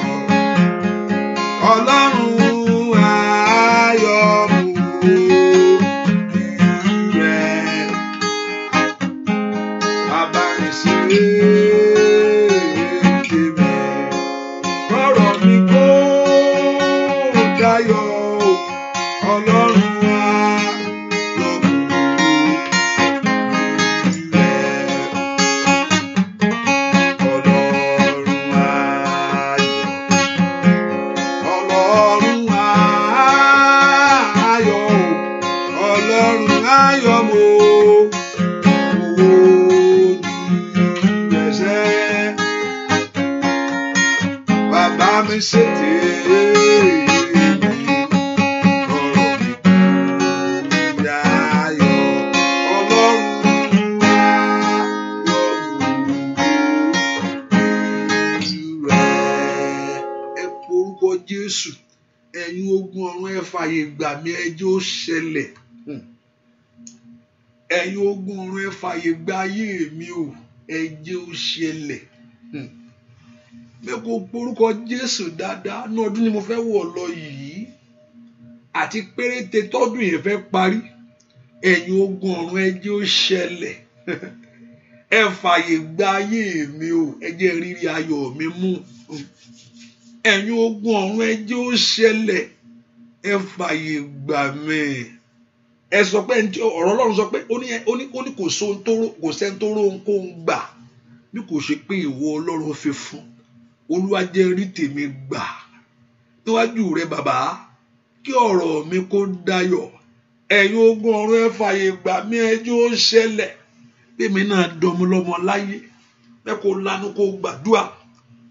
[SPEAKER 1] Ọlọ́run wá yọ mú wojú rẹ̀. Bàbá mi ṣe tèmi, kọ̀rọ̀ mi kó dayọ̀. Ọlọ́run wá yọ mú wojú rẹ̀. Ọlọ́run wá yọ. Ọlọ́run wá yọ. Ọlọ́run wá yọ mú wojú rẹ̀ sẹ́. Bàbá mi ṣe tèmi, kọ̀rọ̀ mi kó dayọ̀. Ọlọ́run wá yọ mú wojú rẹ̀. Ẹ po orúkọ Jésù. Ẹ̀yin ogun ọ̀run, ẹ fàyè gbà mí, ẹ jẹ́ ó ṣẹlẹ̀. ẹ̀yin ogun ọ̀run ẹ fàyè gba ayé mi o, ẹ jẹ́ ó ṣẹlẹ̀. Mẹ́kò porúkọ Jésù dáadáa ní ọdún ni mo fẹ́ wọ̀ lọ yìí àti péréte tọ́dún yẹn fẹ́ parí. Ẹ̀yin ogun ọ̀run ẹ jẹ́ ó ṣẹlẹ̀. Ẹ fàyè gba ayé mi o, ẹ jẹ́ rírí ayọ̀ mi mú. Ẹ̀yin ogun ọ̀run ẹ jẹ́ ó ṣẹlẹ̀. Ẹ fàyè gbà mí. Ẹ sọ pé ọ̀rọ̀ Ọlọ́run sọ pé ó ní kò sẹ́ni tó rónkóhun gbà bí kò ṣe pé ìwọ Ọlọ́run fi fún. Olúwa jẹ́ rí tèmi gbà níwájú rẹ bàbá, kí ọ̀rọ̀ mi kó dayọ̀. Ẹ̀yin ogun ọ̀run ẹ fàyè gbà mí, ẹ jẹ́ ó ṣẹlẹ̀. Bẹ́ẹ̀mi náà dọmọlọ́mọ láyé, pé kó lanu kó gbàdúrà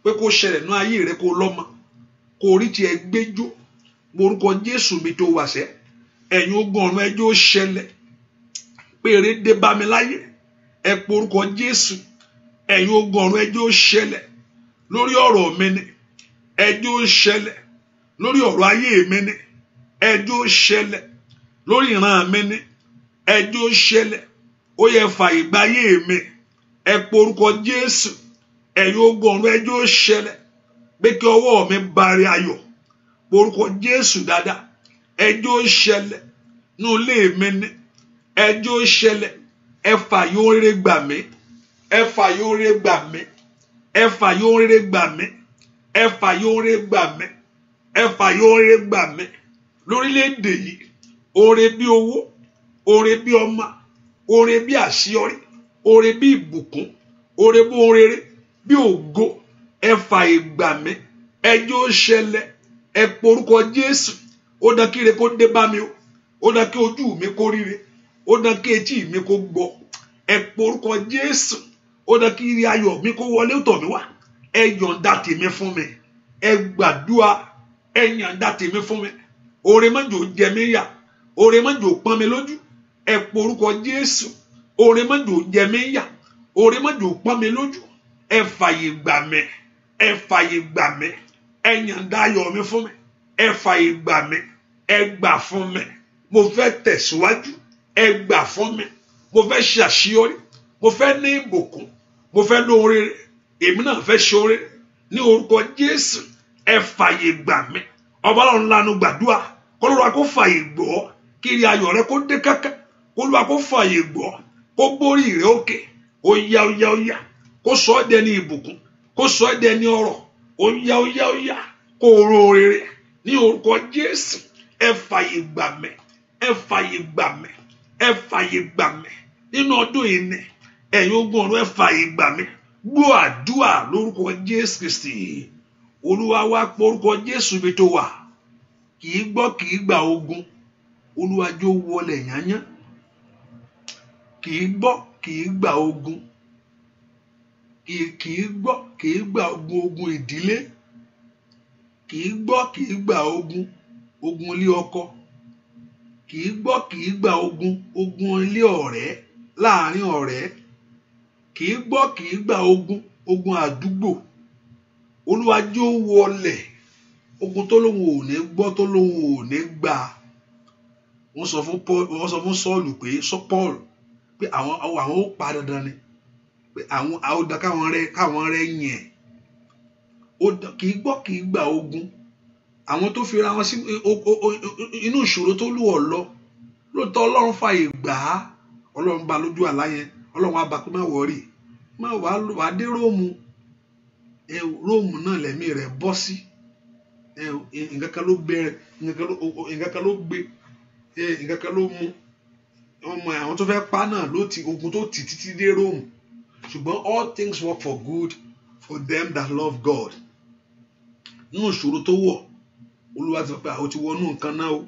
[SPEAKER 1] pé kó ṣẹlẹ̀ ní ayé rẹ, kó lọ́mọ, kó rí tiẹ̀ gbẹ́jọ́. Orúkọ Jésù mi tó wàṣẹ. Ẹ̀yin ogun ọ̀run ẹ jẹ́ ó ṣẹlẹ̀. Pé èrè dé bá mi láyé, ẹ pe orúkọ Jésù. Ẹ̀yin ogun ọ̀run ẹ jẹ́ ó ṣẹlẹ̀ lórí ọ̀rọ̀ mi ni, ẹ jẹ́ ó ṣẹlẹ̀ lórí ọ̀rọ̀ ayé mi ni, ẹ jẹ́ ó ṣẹlẹ̀ lórí ìran mi ni, ẹ jẹ́ ó ṣẹlẹ̀. Ó yẹ fàyè gba ayé mi. Ẹ pe orúkọ Jésù. Ẹ̀yin ogun ọ̀run ẹ jẹ́ ó ṣẹlẹ̀ pé kí ọwọ́ mi bari ayọ̀. Orúkọ Jésù dáadáa. Ẹ jẹ́ ó ṣẹlẹ̀ ní ilé mi ni, ẹ jẹ́ ó ṣẹlẹ̀. Ẹ fàyè ohun rere gbà mí. Ẹ fàyè ohun rere gbà mí. Ẹ fàyè ohun rere gbà mí. Ẹ fàyè ohun rere gbà mí. Ẹ fàyè ohun rere gbà mí. Lórílẹ̀-èdè yìí, oore bí owó, oore bí ọmọ, oore bí àṣeyọrí, oore bí ìbùkún, oore bí ohun rere, bí ògo. Ẹ fàyè gbà mí. Ẹ jẹ́ ó ṣẹlẹ̀. Ẹ pe orúkọ Jésù. Ó dá kí ire kó dé bá mi o. Ó dá kí ojú mi kó ríre. Ó dá kí etí mi kó gbọ́. Ẹ pe orúkọ Jésù. Ó dá kí ire ayọ̀ mi kó wọlé tọ̀ mí wá. Ẹ yọ̀ǹda tèmi fún mi. Ẹ gbàdúrà. Ẹ yọ̀ǹda tèmi fún mi. Oore má jò jẹ mí yà. Oore má jò pọ́n mi lójú. Ẹ pe orúkọ Jésù. Oore má jò jẹ mí yà. Oore má jò pọ́n mi lójú. Ẹ fàyè gbà mí. Ẹ fàyè gbà mí. Ẹ yọ̀ǹda ayọ̀ mi fún mi. Ẹ fàyè gbà mí. Ẹ gbà fún mi. Mo fẹ́ tẹ̀síwájú. Ẹ gbà fún mi. Mo fẹ́ ṣe àṣeyọrí. Mo fẹ́ ní ìbùkún. Mo fẹ́ lóhun rere. Èmi náà fẹ́ ṣe oore ní orúkọ Jésù. Ẹ fàyè gbà mí. Ọba Ọlọ́run lanu gbàdúrà. K'Olúwa kó fàyè gbọ́. Kí ire ayọ̀ rẹ kó dé káká. K'Olúwa kó fàyè gbọ́. Kó gbórí rẹ òkè. Ó yá ó yá ó yá. Kó sọ ẹ́ dẹni ìbùkún. Kó sọ ẹ́ dẹni ọrọ̀. Ó yá ó yá ó yá. Kó ro rere ní orúkọ Jésù. Ẹ fàyè gbà mí. Ẹ fàyè gbà mí. Ẹ fàyè gbà mí. Nínú ọdún yìí ni ẹ̀yin ogun ọ̀run ẹ fàyè gbà mí. Gbọ́ àdúrà lórúkọ Jésù Kristi. Olúwa wá pé orúkọ Jésù mi tó wà. Kì í gbọ́ kì í gbà ogun. Olúwa jọ̀ọ́ wọlé yányán. Kì í gbọ́ kì í gbà ogun. Kì í gbọ́ kì í gbà ogun ìdílé. Kì í gbọ́ kì í gbà ogun ilé ọkọ. Kì í gbọ́ kì í gbà ogun ilé ọ̀rẹ́ láàrin ọ̀rẹ́. Kì í gbọ́ kì í gbà ogun àdúgbò. Olúwa jọ̀ọ́ wọlé ogun tó lóhun ò ní gbọ́ tó lóhun ò ní gbà. Wọ́n sọ fún Sọ́ọ̀lù pé Paul pé àwọn ó pa dandan ni pé àwọn àwòdà káwọn rẹ yẹn. Kì í gbọ́ kì í gbà ogun. Àwọn tó fi ra wọn sí inú ìṣòro tó lù ọ́ lọ lóòótọ́ Ọlọ́run fàyè gbà á. Ọlọ́run bá lójú àlá yẹn. Ọlọ́run á bá pé má wọrí. Má wàá dé Róòmù. Róòmù náà lẹ́mí rẹ̀ bọ́ sí. Nǹkan kan ló bẹ̀rẹ̀ nǹkan kan ló gbé nǹkan kan ló mú. Ọmọ àwọn tó fẹ́ pa náà ló ti ogun tó tì títí dé Róòmù. Ṣùgbọ́n all things work for good for them that love God. Nínú ìṣòro tó wọ̀ Olúwa ti sọ pé àwọn ti wọnú nǹkan náà o.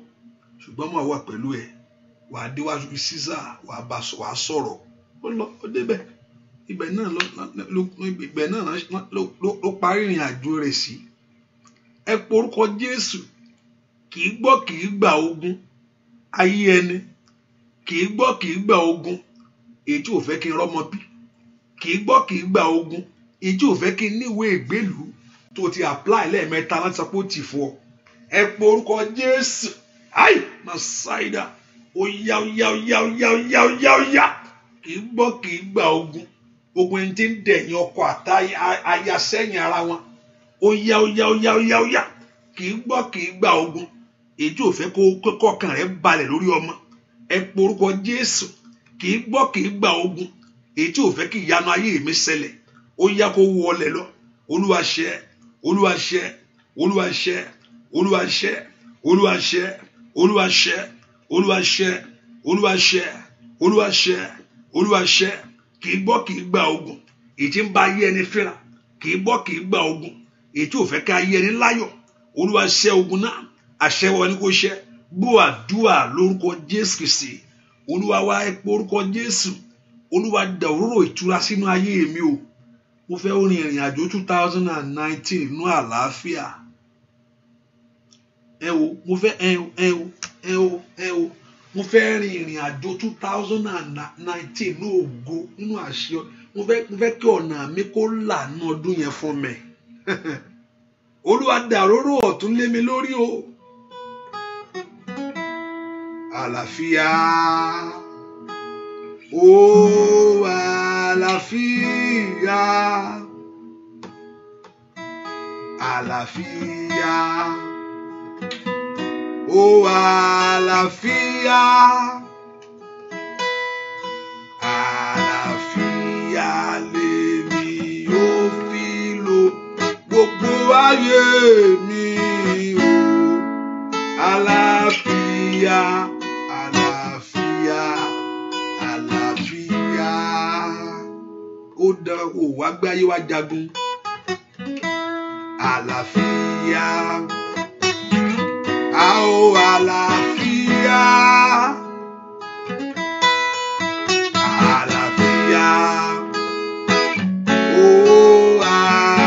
[SPEAKER 1] Ṣùgbọ́n mo wà pẹ̀lú ẹ̀. Wà á déwájú Sísà wà á sọ̀rọ̀. Ó lọ ó débẹ̀. Ibẹ̀ náà ló parí ìrìn àjò rẹ̀ sí. Ẹ pe orúkọ Jésù. Kì í gbọ́ kì í gbà ogun ayé ẹni. Kì í gbọ́ kì í gbà ogun èyí tí ò fẹ́ kí n rọ́mọ bí. Kì í gbọ́ kì í gbà ogun èyí tí ò fẹ́ kí n níwèé ìgbélùú tó ti apply lẹ́ẹ̀mẹ́ta láti sọ pé ó ti fọ́. Ẹ pe orúkọ Jésù. Ai Masaida ó yá kì í gbọ́ kì í gba ogun ẹni tí ń dẹ̀yìn ọkọ àti aya sẹ́yìn ara wọn ó yá kì í gbọ́ kì í gba ogun èyí tí ò fẹ́ kó kọ́kàn rẹ̀ balẹ̀ lórí ọmọ ẹ porúkọ Jésù kì í gbọ́ kì í gba ogun èyí tí ò fẹ́ kí ìyanu ayé mi ṣẹlẹ̀ ó yá kó wọlé lọ Olúwa ṣẹ Olúwa ṣẹ Olúwa ṣẹ Olúwa ṣẹ Olúwa ṣẹ Olúwa ṣẹ Olúwa ṣẹ Olúwa ṣẹ Olúwa ṣẹ Olúwa ṣẹ kì í gbọ́ kì í gba ogun èyí tí ń bá ayé ẹni fínra kì í gbọ́ kì í gba ogun èyí tí ò fẹ́ ká ayé ẹni láyọ̀ Olúwa ṣẹ ogun náà àṣẹ wọn ni kò ṣẹ gbọ́ àdúrà lórúkọ Jésù Kristi Olúwa wá ẹ pé orúkọ Jésù Olúwa dà òróró ìtura sínú ayé mi o mo fẹ́ rin ìrìn àjò 2019 nínú àlàáfíà mo fẹ́ rin ìrìn àjò 2019 ní ògo nínú àṣẹ mo fẹ́ kí ọ̀nà mi kó là ní ọdún yẹn fún mi Olúwa dà òróró ọ̀tún lé mi lórí o àlàáfíà ó àlàáfíà àlàáfíà ó àlàáfíà àlàáfíà lèmi ó fi lò gbogbo ayé mi o àlàáfíà àlàáfíà àlàáfíà ó dán o wá gbé ayé wa jagun àlàáfíà a ó àlàáfíà àlàáfíà ó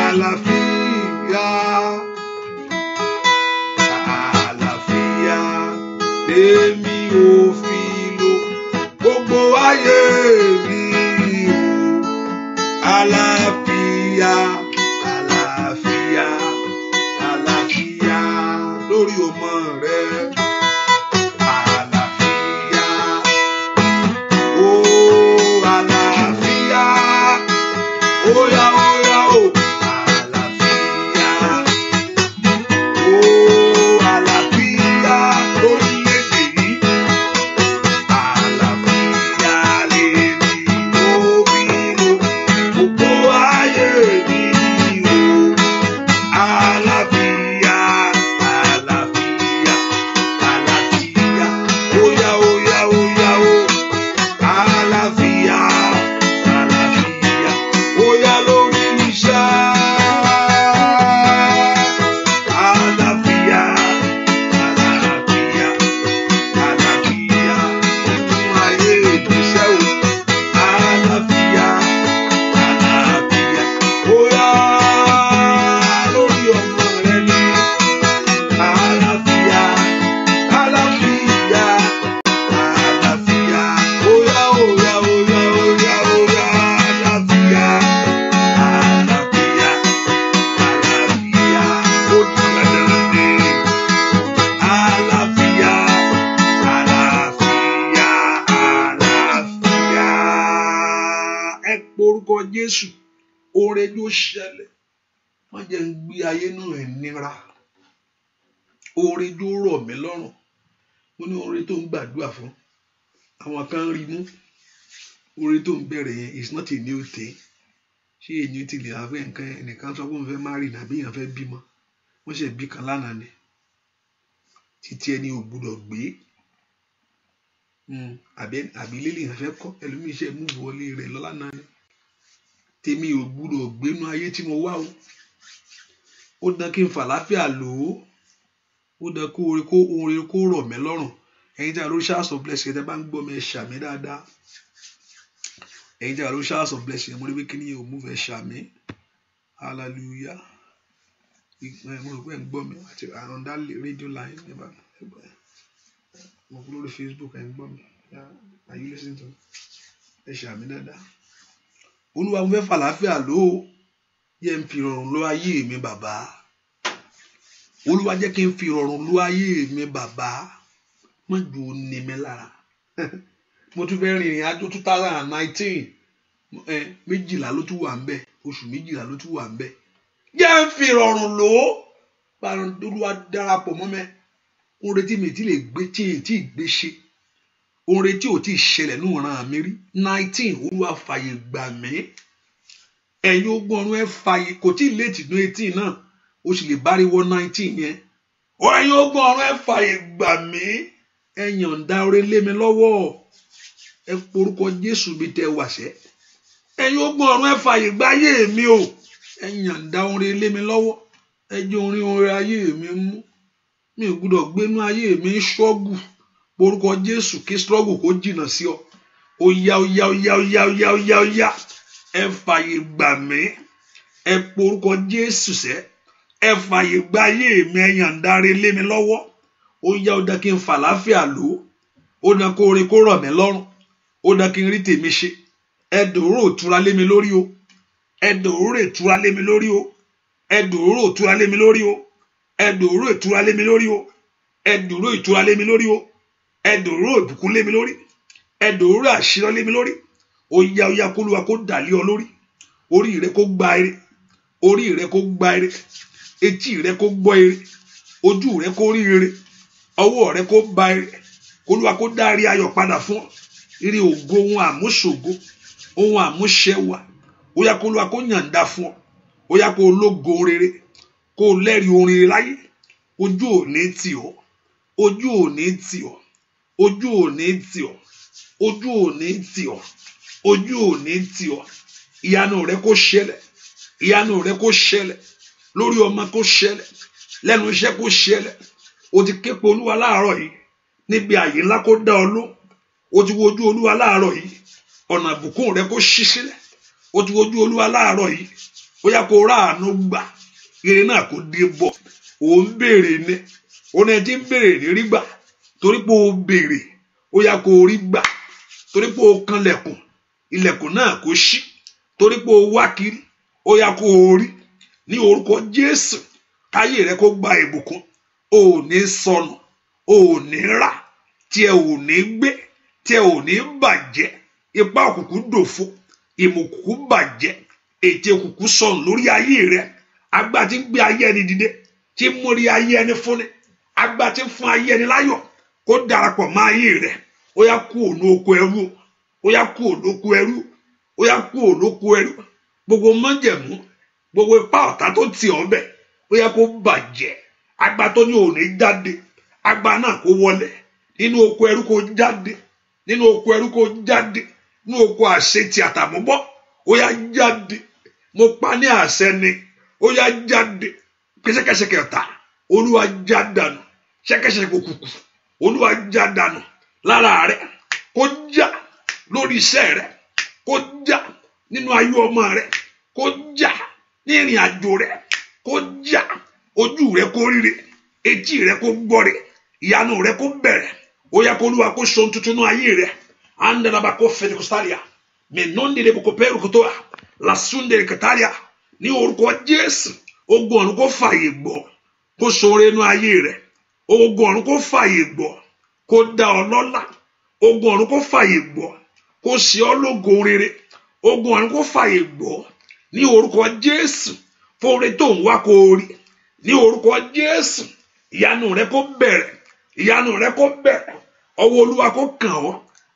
[SPEAKER 1] àlàáfíà àlàáfíà èmi ò fi lò gbogbo ayé mi o àlàáfíà àlàáfíà àlàáfíà lórí ọmọ rẹ àlàáfíà ó àlàáfíà ó yá o àlàáfíà ó àlàáfíà lórílẹ̀-èdè yìí àlàáfíà lèmi ó fi lò gbogbo ayé mi o àlàáfíà àlàáfíà àlàáfíà ó yá o àlàáfíà àlàáfíà ó yá lórí iṣẹ́ àlàáfíà àlàáfíà àlàáfíà nínú ayé ìgbésẹ̀ o àlàáfíà àlàáfíà ó yá lórí ọmọ rẹ ní àlàáfíà àlàáfíà àlàáfíà ó yá àlàáfíà àlàáfíà àlàáfíà ó dúró lẹ́dẹ̀ẹ́dẹ́ àlàáfíà àlàáfíà àlàáfíà ẹ porúkọ Jésù oore ló ṣẹlẹ̀ má jẹ́ ń gbé ayé náà ìnira oore ló rọ̀ mí lọ́rùn mo ní oore tó ń gbàdúrà fún àwọn kan rí mú oore tó ń bẹ̀rẹ̀ yẹn is not a new thing ṣé èyí ti lè àfẹ́ nǹkan ẹnìkan sọ pé òun fẹ́ marry nàbí èèyàn fẹ́ bímọ wọ́n ṣe bí kan lánàá ni títí ẹni ò gbúdọ̀ gbé àbí lílì èèyàn fẹ́ kọ́ ẹlòmíì ṣe mú wọlé rẹ̀ lọ́lá náà ni tèmi ò gbúdọ̀ gbénú ayé tí mo wá o ó dán kí n fàlàáfíà lò ó dán kó oore kó rọ̀ mí lọ́rùn ẹ̀yin tí a ló showers of blessing tẹ́ bá ń gbọ́ mi ẹ ṣàmì dáadáa ẹ̀yin tí a ló showers of blessing mo rí pé kí ni yóò mú fẹ́ ṣàmì hallelujah mo rò pé ẹ̀ ń gbọ́ mi àti on that radio line mo kú lórí Facebook ẹ̀ ń gbọ́ mi are you listening to me ẹ ṣàmì dáadáa Olúwa mo fẹ́ fàlàáfíà lò ó yẹ ń fi ìrọ̀rùn lò ayé mi bàbá Olúwa jẹ́ kí n fi ìrọ̀rùn lò ayé mi bàbá má jò ó ní mi lára mo tún fẹ́ rìnrìn àjò 2019 méjìlá ló tún wà ń bẹ oṣù méjìlá ló tún wà ń bẹ jẹ́ ń fi rọrùn lò ó báwọn Olúwa darapọ̀ mọ́ mẹ́ ohun retí mi tí lè gbé tí gbé ṣe ohun retí ò tí ṣẹlẹ̀ ní ọ̀ràn mi rí 19 Olúwa fàyè gbà mí ẹ̀yin ogun ọ̀run ẹ fàyè kò tí léètì ní 18 náà ó sì lè bá rí wọ 19 yẹn ẹ̀yin ogun ọ̀run ẹ fàyè gbà mí ẹ yọ̀ǹda oore lé mi lọ́wọ́ ẹ porúkọ Jésù mi tẹ wàṣẹ ẹ̀yin ogun ọ̀run ẹ fàyè gbà ayé mi o ẹ yọ̀ǹda oore lé mi lọ́wọ́ ẹ jẹ́ orin oore ayé mi mú mi ò gbọ́dọ̀ gbénú ayé mi ṣọ́gù porúkọ Jésù kí struggle kó jìnnà sí ọ ó yá ẹ fàyè gbà mí ẹ porúkọ Jésù sẹ́ ẹ fàyè gbà ayé mi ẹ yọ̀ǹda oore lé mi lọ́wọ́ ó yá ó dá kí n fà láfíà lò ó dá kó orin kó rọ̀ mí lọ́rùn ó dá kí n rí tèmi ṣe ẹ dòró ìtura lé mi lórí o ẹ dòró ìtura lé mi lórí o ẹ dòró ìtura lé mi lórí o ẹ dòró ìtura lé mi lórí o ẹ dòró ìtura lé mi lórí o ẹ dòró ìbùkún lé mi lórí ẹ dòró àṣírọ́ lé mi lórí ó yá k'Olúwa kó dàlé ọ lórí orí rẹ kó gba ire orí rẹ kó gba ire etí rẹ kó gbọ́ ire ojú rẹ kó rí ire ọwọ́ rẹ kó ba ire k'Olúwa kó dárí ayọ̀ padà fún ọ ire ògo ohun àmúṣògo ohun àmúṣẹwà ó yá k'Olúwa kó yàǹda fún ọ ó yá kó ológo rere kó lẹ́rìí orin láyé ojú ò ní tì ọ́ ojú ò ní tì ọ́ ojú ò ní tì ọ́ ojú ò ní tì ọ́ ojú ò ní tì ọ́ ìyanu rẹ kó ṣẹlẹ̀ ìyanu rẹ kó ṣẹlẹ̀ lórí ọmọ kó ṣẹlẹ̀ lẹ́nu iṣẹ́ kó ṣẹlẹ̀ o ti ké pe Olúwa láàárọ̀ yìí níbi àyè ńlá kó dá ọ lóhùn o ti wojú Olúwa láàárọ̀ yìí ọ̀nà ìbùkún rẹ kó ṣí sílẹ̀ o ti wojú Olúwa láàárọ̀ yìí ó yá kó ráàánú gbà ire náà kó dé bọ̀ ò ń béèrè ní oní ẹtí ń béèrè ní rí gbà torí pé o béèrè ó yá kó rí gbà torí pé o kanlẹ̀kùn ilẹ̀kùn náà kó ṣí torí pé o wá kiri ó yá kó o rí ní orúkọ Jésù káyé rẹ kó gba ìbùkún o ò ní sọnù o ò ní rà tí ẹ ò ní gbé tí ẹ ò ní bàjẹ́ ipá òkùnkùn dòfo ìmọ̀ òkùnkùn bàjẹ́ ètè òkùnkùn sọnù lórí ayé rẹ agbá tí ń gbé ayé ẹni dìde tí ń mórí ayé ẹni fúnni agbá tí ń fún ayé ẹni láyọ̀ kó darapọ̀ mọ́ ayé rẹ ó yá kú òun oko ẹrú ó yá kú òun oko ẹrú ó yá kú òun oko ẹrú gbogbo májẹ̀mú gbogbo ipá ọ̀tá tó tì ọ́ bẹ̀ ó yá kó bàjẹ́ agbá tó ní òní jáde agbá náà kó wọlé nínú oko ẹrú kó jáde nínú oko ẹrú kó jáde nínú oko àṣetì àtàmúbọ̀ ó yá jáde mo pa ní àṣẹ ni ó yá jáde kẹsẹkẹsẹkẹ ọ̀tá Olúwa já dànù ṣẹkẹsẹkẹ òkùnkùn Olúwa já dànù lára rẹ kó já lórí iṣẹ́ rẹ kó já nínú ayé ọmọ rẹ kó já ní ìrìn àjò rẹ kó já ojú rẹ kó ríre etí rẹ kó gbọ́re ìyanu rẹ kó bẹ̀rẹ̀ ó yá kó Olúwa kó ṣe ohun tuntun ní ayé rẹ andalaba kó fẹ́ ní kòsítàlíà mẹ́nọ́ndínlẹ̀ kò pẹ́rù kòtò làsúndẹ̀rẹ̀ kẹtàlíà ní orúkọ Jésù ogun ọ̀run kó fàyè gbọ́ kó ṣoore inú ayé rẹ ogun ọ̀run kó fàyè gbọ́ kó dá ọ lọ́lá ogun ọ̀run kó fàyè gbọ́ kó ṣe ọ́ lógo rere ogun ọ̀run kó fàyè gbọ́ ní orúkọ Jésù fóore tó ń wá kó rí ní orúkọ Jésù ìyanu rẹ kó bẹ̀rẹ̀ ìyanu rẹ kó bẹ̀rẹ̀ ọwọ́ Olúwa kó kàn ọ́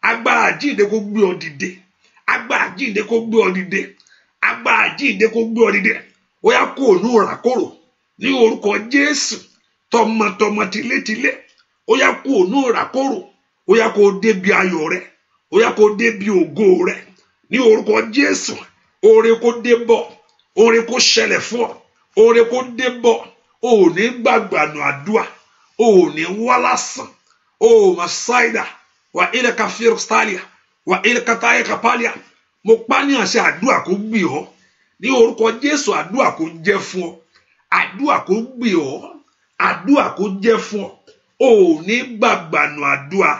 [SPEAKER 1] agbára àjíǹde kó gbé ọ dìde agbára àjíǹde kó gbé ọ dìde agbára àjíǹde kó gbé ọ dìde ó yá kó ònú ràkòrò ní orúkọ Jésù tọmọtọmọ tilétilé ó yá kó ònú ràkòrò ó yá kó débi ayọ̀ rẹ ó yá kó débi ògo rẹ ní orúkọ Jésù oore kó dé bọ̀ oore kó ṣẹlẹ̀ fún ọ oore kó dé bọ̀ o ò ní gbàgbànú àdúà o ò ní wá lásán o mà ṣáìdà wà ilẹ̀ kàfíìrì stalia wà ilẹ̀ kàtàyè kàpálíà mo pa ní àṣẹ àdúà kó gbì ọ́ ní orúkọ Jésù àdúà kó jẹ́ fún ọ àdúà kó gbì ọ́ àdúà kó jẹ́ fún ọ o ò ní gbàgbànú àdúà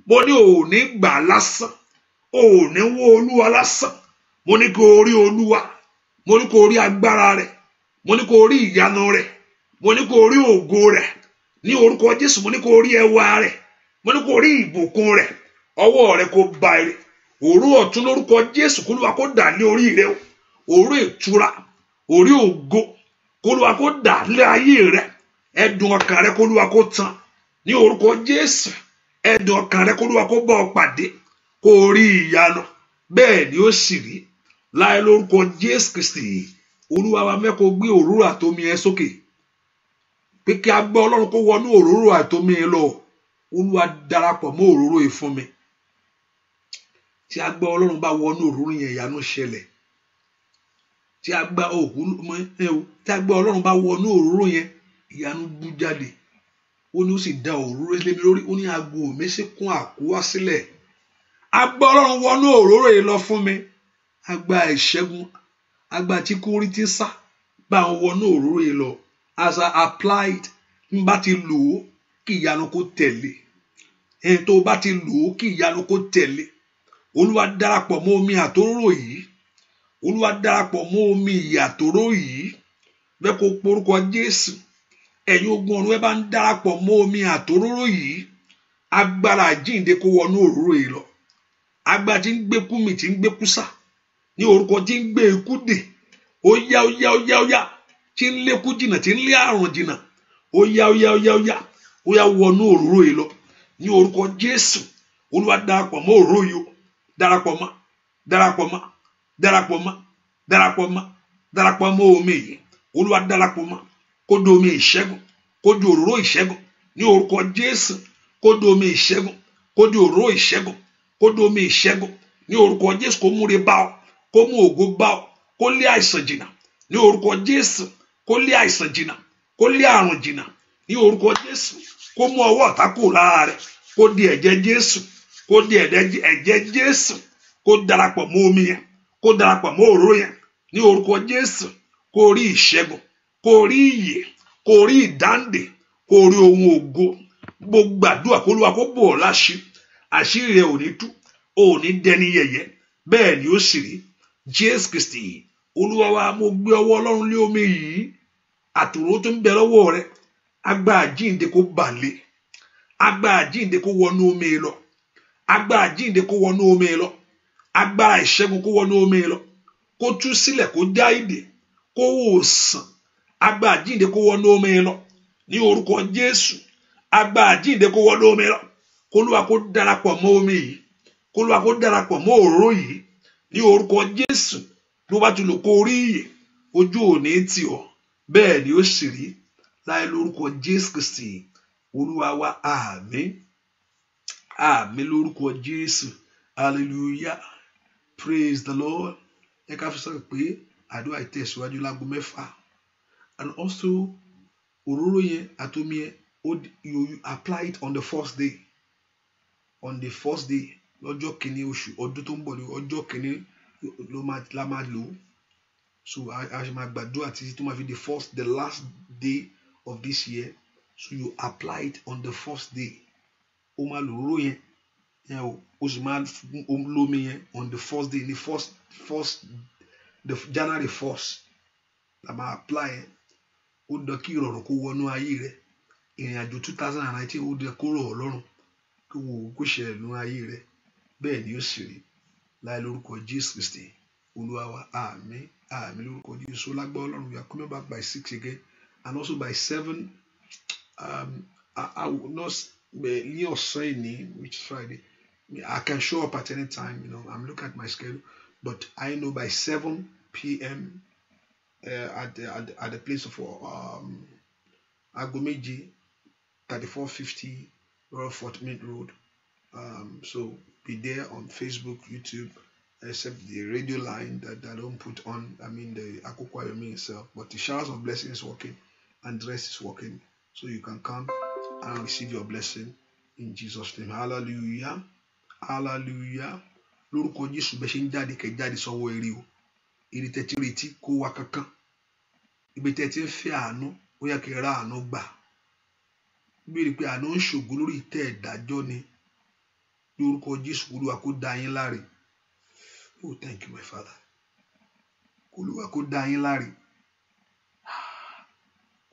[SPEAKER 1] mo ní o ò ní gbà lásán o ò ní wó Olúwa lásán mo ní kó rí Olúwa mo ní kó rí agbára rẹ̀ mo ní kó rí ìyanu rẹ̀ mo ní kó rí ògo rẹ̀ ní orúkọ Jésù mo ní kó rí ẹwà rẹ̀ mo ní kó rí ìbùkún rẹ̀ ọwọ́ rẹ̀ kó ba ire òru ọ̀tún lórúkọ Jésù k'Olúwa kó dà lé orí rẹ̀ òru ìtura orí ògo k'Olúwa kó dà lé ayé rẹ̀ ẹ̀dùn ọkàn rẹ̀ k'Olúwa kó tán ní orúkọ Jésù ẹ̀dùn ọkàn rẹ̀ k'Olúwa kó bá ọ pàdé kó rí ìyanu bẹ́ẹ̀ ni ó sì rí láì lórúkọ Jésù Kristi Olúwa wa mẹ́kọ gbé òróró àtomi ẹ sókè pé kí agbẹ́ Ọlọ́run kó wọnú òróró àtomi ẹ lọ Olúwa darapọ̀ mọ́ òróró yìí fún mi tí agbẹ́ Ọlọ́run bá wọnú òróró yẹn ìyanu ṣẹlẹ̀ tí agbẹ́ Ọlọ́run bá wọnú òróró yẹn ìyanu bú jáde ó ní ó sì da òróró lé mi lórí ó ní aago mi sì kún àkúwá sílẹ̀ agbẹ́ Ọlọ́run wọnú òróró yìí lọ fún mi agbá ìṣẹ́gun agbá tí kò rí ti sá bá wọn wọnú òróró yìí lọ as I applied n bá ti lò ó kí ìyanu kó tẹ̀lé ẹni tó bá ti lò ó kí ìyanu kó tẹ̀lé Olúwa darapọ̀ mọ́ omi àtòróró yìí Olúwa darapọ̀ mọ́ omi ìyàtòró yìí bẹ́ẹ̀ kó porúkọ Jésù ẹ̀yin ogun ọ̀run ẹ bá ń darapọ̀ mọ́ omi àtòróró yìí agbára àjíǹde kó wọnú òróró yìí lọ agbára tí ń gbé kú mi tí ń gbé kú sá ní orúkọ tí ń gbé ikú dè ó yá ó yá ó yá ó yá tí ń lékú jìnnà tí ń lé àrùn jìnnà ó yá ó yá ó yá ó yá ó yá wọnú òróró yìí lọ ní orúkọ Jésù Olúwa darapọ̀ mọ́ òróró yìí darapọ̀ mọ́ darapọ̀ mọ́ darapọ̀ mọ́ darapọ̀ mọ́ darapọ̀ mọ́ omi yìí Olúwa darapọ̀ mọ́ kó di omi ìṣẹ́gun kó di òróró ìṣẹ́gun ní orúkọ Jésù kó di omi ìṣẹ́gun kó di òróró ìṣẹ́gun kó di omi ìṣẹ́gun ní orúkọ Jésù kó múre bá ọ kó mú ògo bá ọ kó lé àìsàn jìnnà ní orúkọ Jésù kó lé àìsàn jìnnà kó lé àrùn jìnnà ní orúkọ Jésù kó mú ọwọ́ ọ̀tá kúrò lára rẹ̀ kó di ẹ̀jẹ̀ Jésù kó di ẹ̀jẹ̀ Jésù kó darapọ̀ mọ́ omi yẹn kó darapọ̀ mọ́ òróró yẹn ní orúkọ Jésù kó rí ìṣẹ́gun kó rí ìyè kó rí ìdáǹdè kó rí ohun ògo gbogbo àdúrà kó Olúwa kó bò ọ́ láṣìírí àṣírí rẹ̀ ò ní tú ò ní dẹni yẹ̀yẹ́ bẹ́ẹ̀ ni ó sì rí Jésù Kristi Olúwa wa mo gbé ọwọ́ Ọlọ́run lé omi yìí àtòrò tó ń bẹ lọ́wọ́ rẹ̀ agbára àjíǹde kó balẹ̀ agbára àjíǹde kó wọnú omi lọ agbára àjíǹde kó wọnú omi lọ agbára ìṣẹ́gun kó wọnú omi lọ kó tú sílẹ̀ kó já ìdè kó wòsàn agbára àjíǹde kó wọnú omi lọ ní orúkọ Jésù agbára àjíǹde kó wọnú omi lọ kó Olúwa kó darapọ̀ mọ́ omi yìí kó Olúwa kó darapọ̀ mọ́ òróró yìí ní orúkọ Jésù ló bá ti lò kó rí ìyè ojú òní tì ọ́ bẹ́ẹ̀ ni ó sì rí láì lórúkọ Jésù Kristi Olúwa wa àmín àmín lórúkọ Jésù hallelujah praise the Lord ẹ ká fi sọ pé àdúrà ìtẹ̀síwájú láago 6 and also òróró yẹn àtomi yẹn you apply it on the first day lọ́jọ́ kìíní oṣù ọdún tó ń bọ̀ ní ọjọ́ kìíní la máa lò ó so a ṣe máa gbàdúrà títí tó máa fi the last day of this year so you apply it on the first day ó máa lò òróró yẹn ó sì máa lómi yẹn on the first day the January 1st la máa apply ẹ ó dán kí ìrọ̀rùn kó wọnú ayé rẹ ìrìn àjò 2019 ó dán kó rọ̀ ọ́ lọ́rùn kó wò ó kó ṣẹlẹ̀ nínú ayé rẹ bẹ́ẹ̀ ni ó sì rí láì lórúkọ Jésù Kristi Olúwa wa àmín àmín lórúkọ Jésù lágbára Ọlọ́run we are coming back by 6 again and also by 7 I will not ní ọ̀sán ìní which is Friday I can show up at any time I'm looking at my schedule but I know by 7 p.m. At the place of aago méje 3450 Fort Mint Road so be there on Facebook, YouTube, except the radio line that I don't put on, the Akoko Ayomi itself, but the showers of blessing is working and the rest is working, so you can come and receive your blessing in Jesus' name. Hallelujah, hallelujah. Lórúkọ Jésù bẹ́ ṣe ń jáde kẹ́ jáde sọ́wọ́ eré o, èrè tẹ́tí retí kó wá kankan, ibi tẹ́tí ń fẹ́ àánú ó yá kẹ́ ra àánú gbà, bí pé àánú ń ṣògo lórí ìtẹ́ ìdájọ́ ni. Lórúkọ Jésù Olúwa kó dá yín láre. Oh, thank you, my Father. Olúwa kó dá yín láre.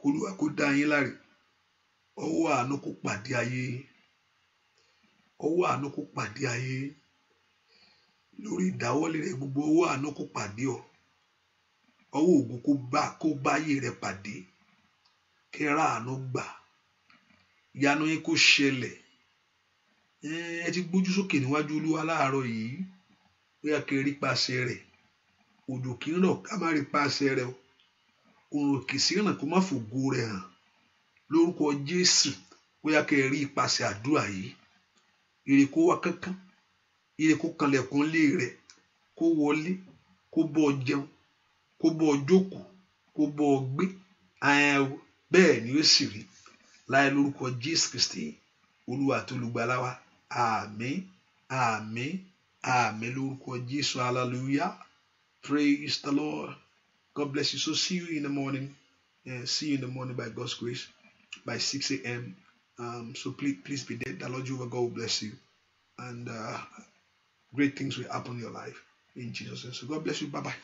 [SPEAKER 1] Olúwa kó dá yín láre. Ọwọ́ àánú kó pàdé ayé. ọwọ́ àánú kó pàdé ayé lórí ìdáwọ́lé rẹ gbogbo, ọwọ́ àánú kó pàdé ọ, ọwọ́ ògo kó bá ayé rẹ pàdé, kẹ́ra àánú gbà, ìyanu yín kó ṣẹlẹ̀. Ẹ ti gbójú sókè níwájú Olúwa láàárọ̀ yìí, bóyá kẹ́ rí pàṣẹ rẹ̀. Òjò kì í rọ̀ ká má rí pàṣẹ rẹ̀ o, òrùn kì í sí ràn kó má fògo rẹ̀ hàn. Lórúkọ Jésù, bóyá kẹ́ rí pàṣẹ àdúrà yìí. Ire kó wá kánkán, ire kó kanlẹ̀kùn lé rẹ̀, kó wọlé, kó bọ́ ọ jẹun, kó bọ́ ọ jókòó, kó bọ́ ọ gbé. Bẹ́ẹ̀ ni ó sì rí láì lórúkọ Jésù Kristi Olúwa àti Olùgbàlà wa. Àmín, àmín, àmín lórúkọ Jésù. Hallelujah. Praise the Lord. God bless you. So see you in the morning. See you in the morning by God's grace by 6 a.m. So please be there. The Lord Jehovah God will bless you. And great things will happen in your life in Jesus' name. So God bless you. Bye-bye.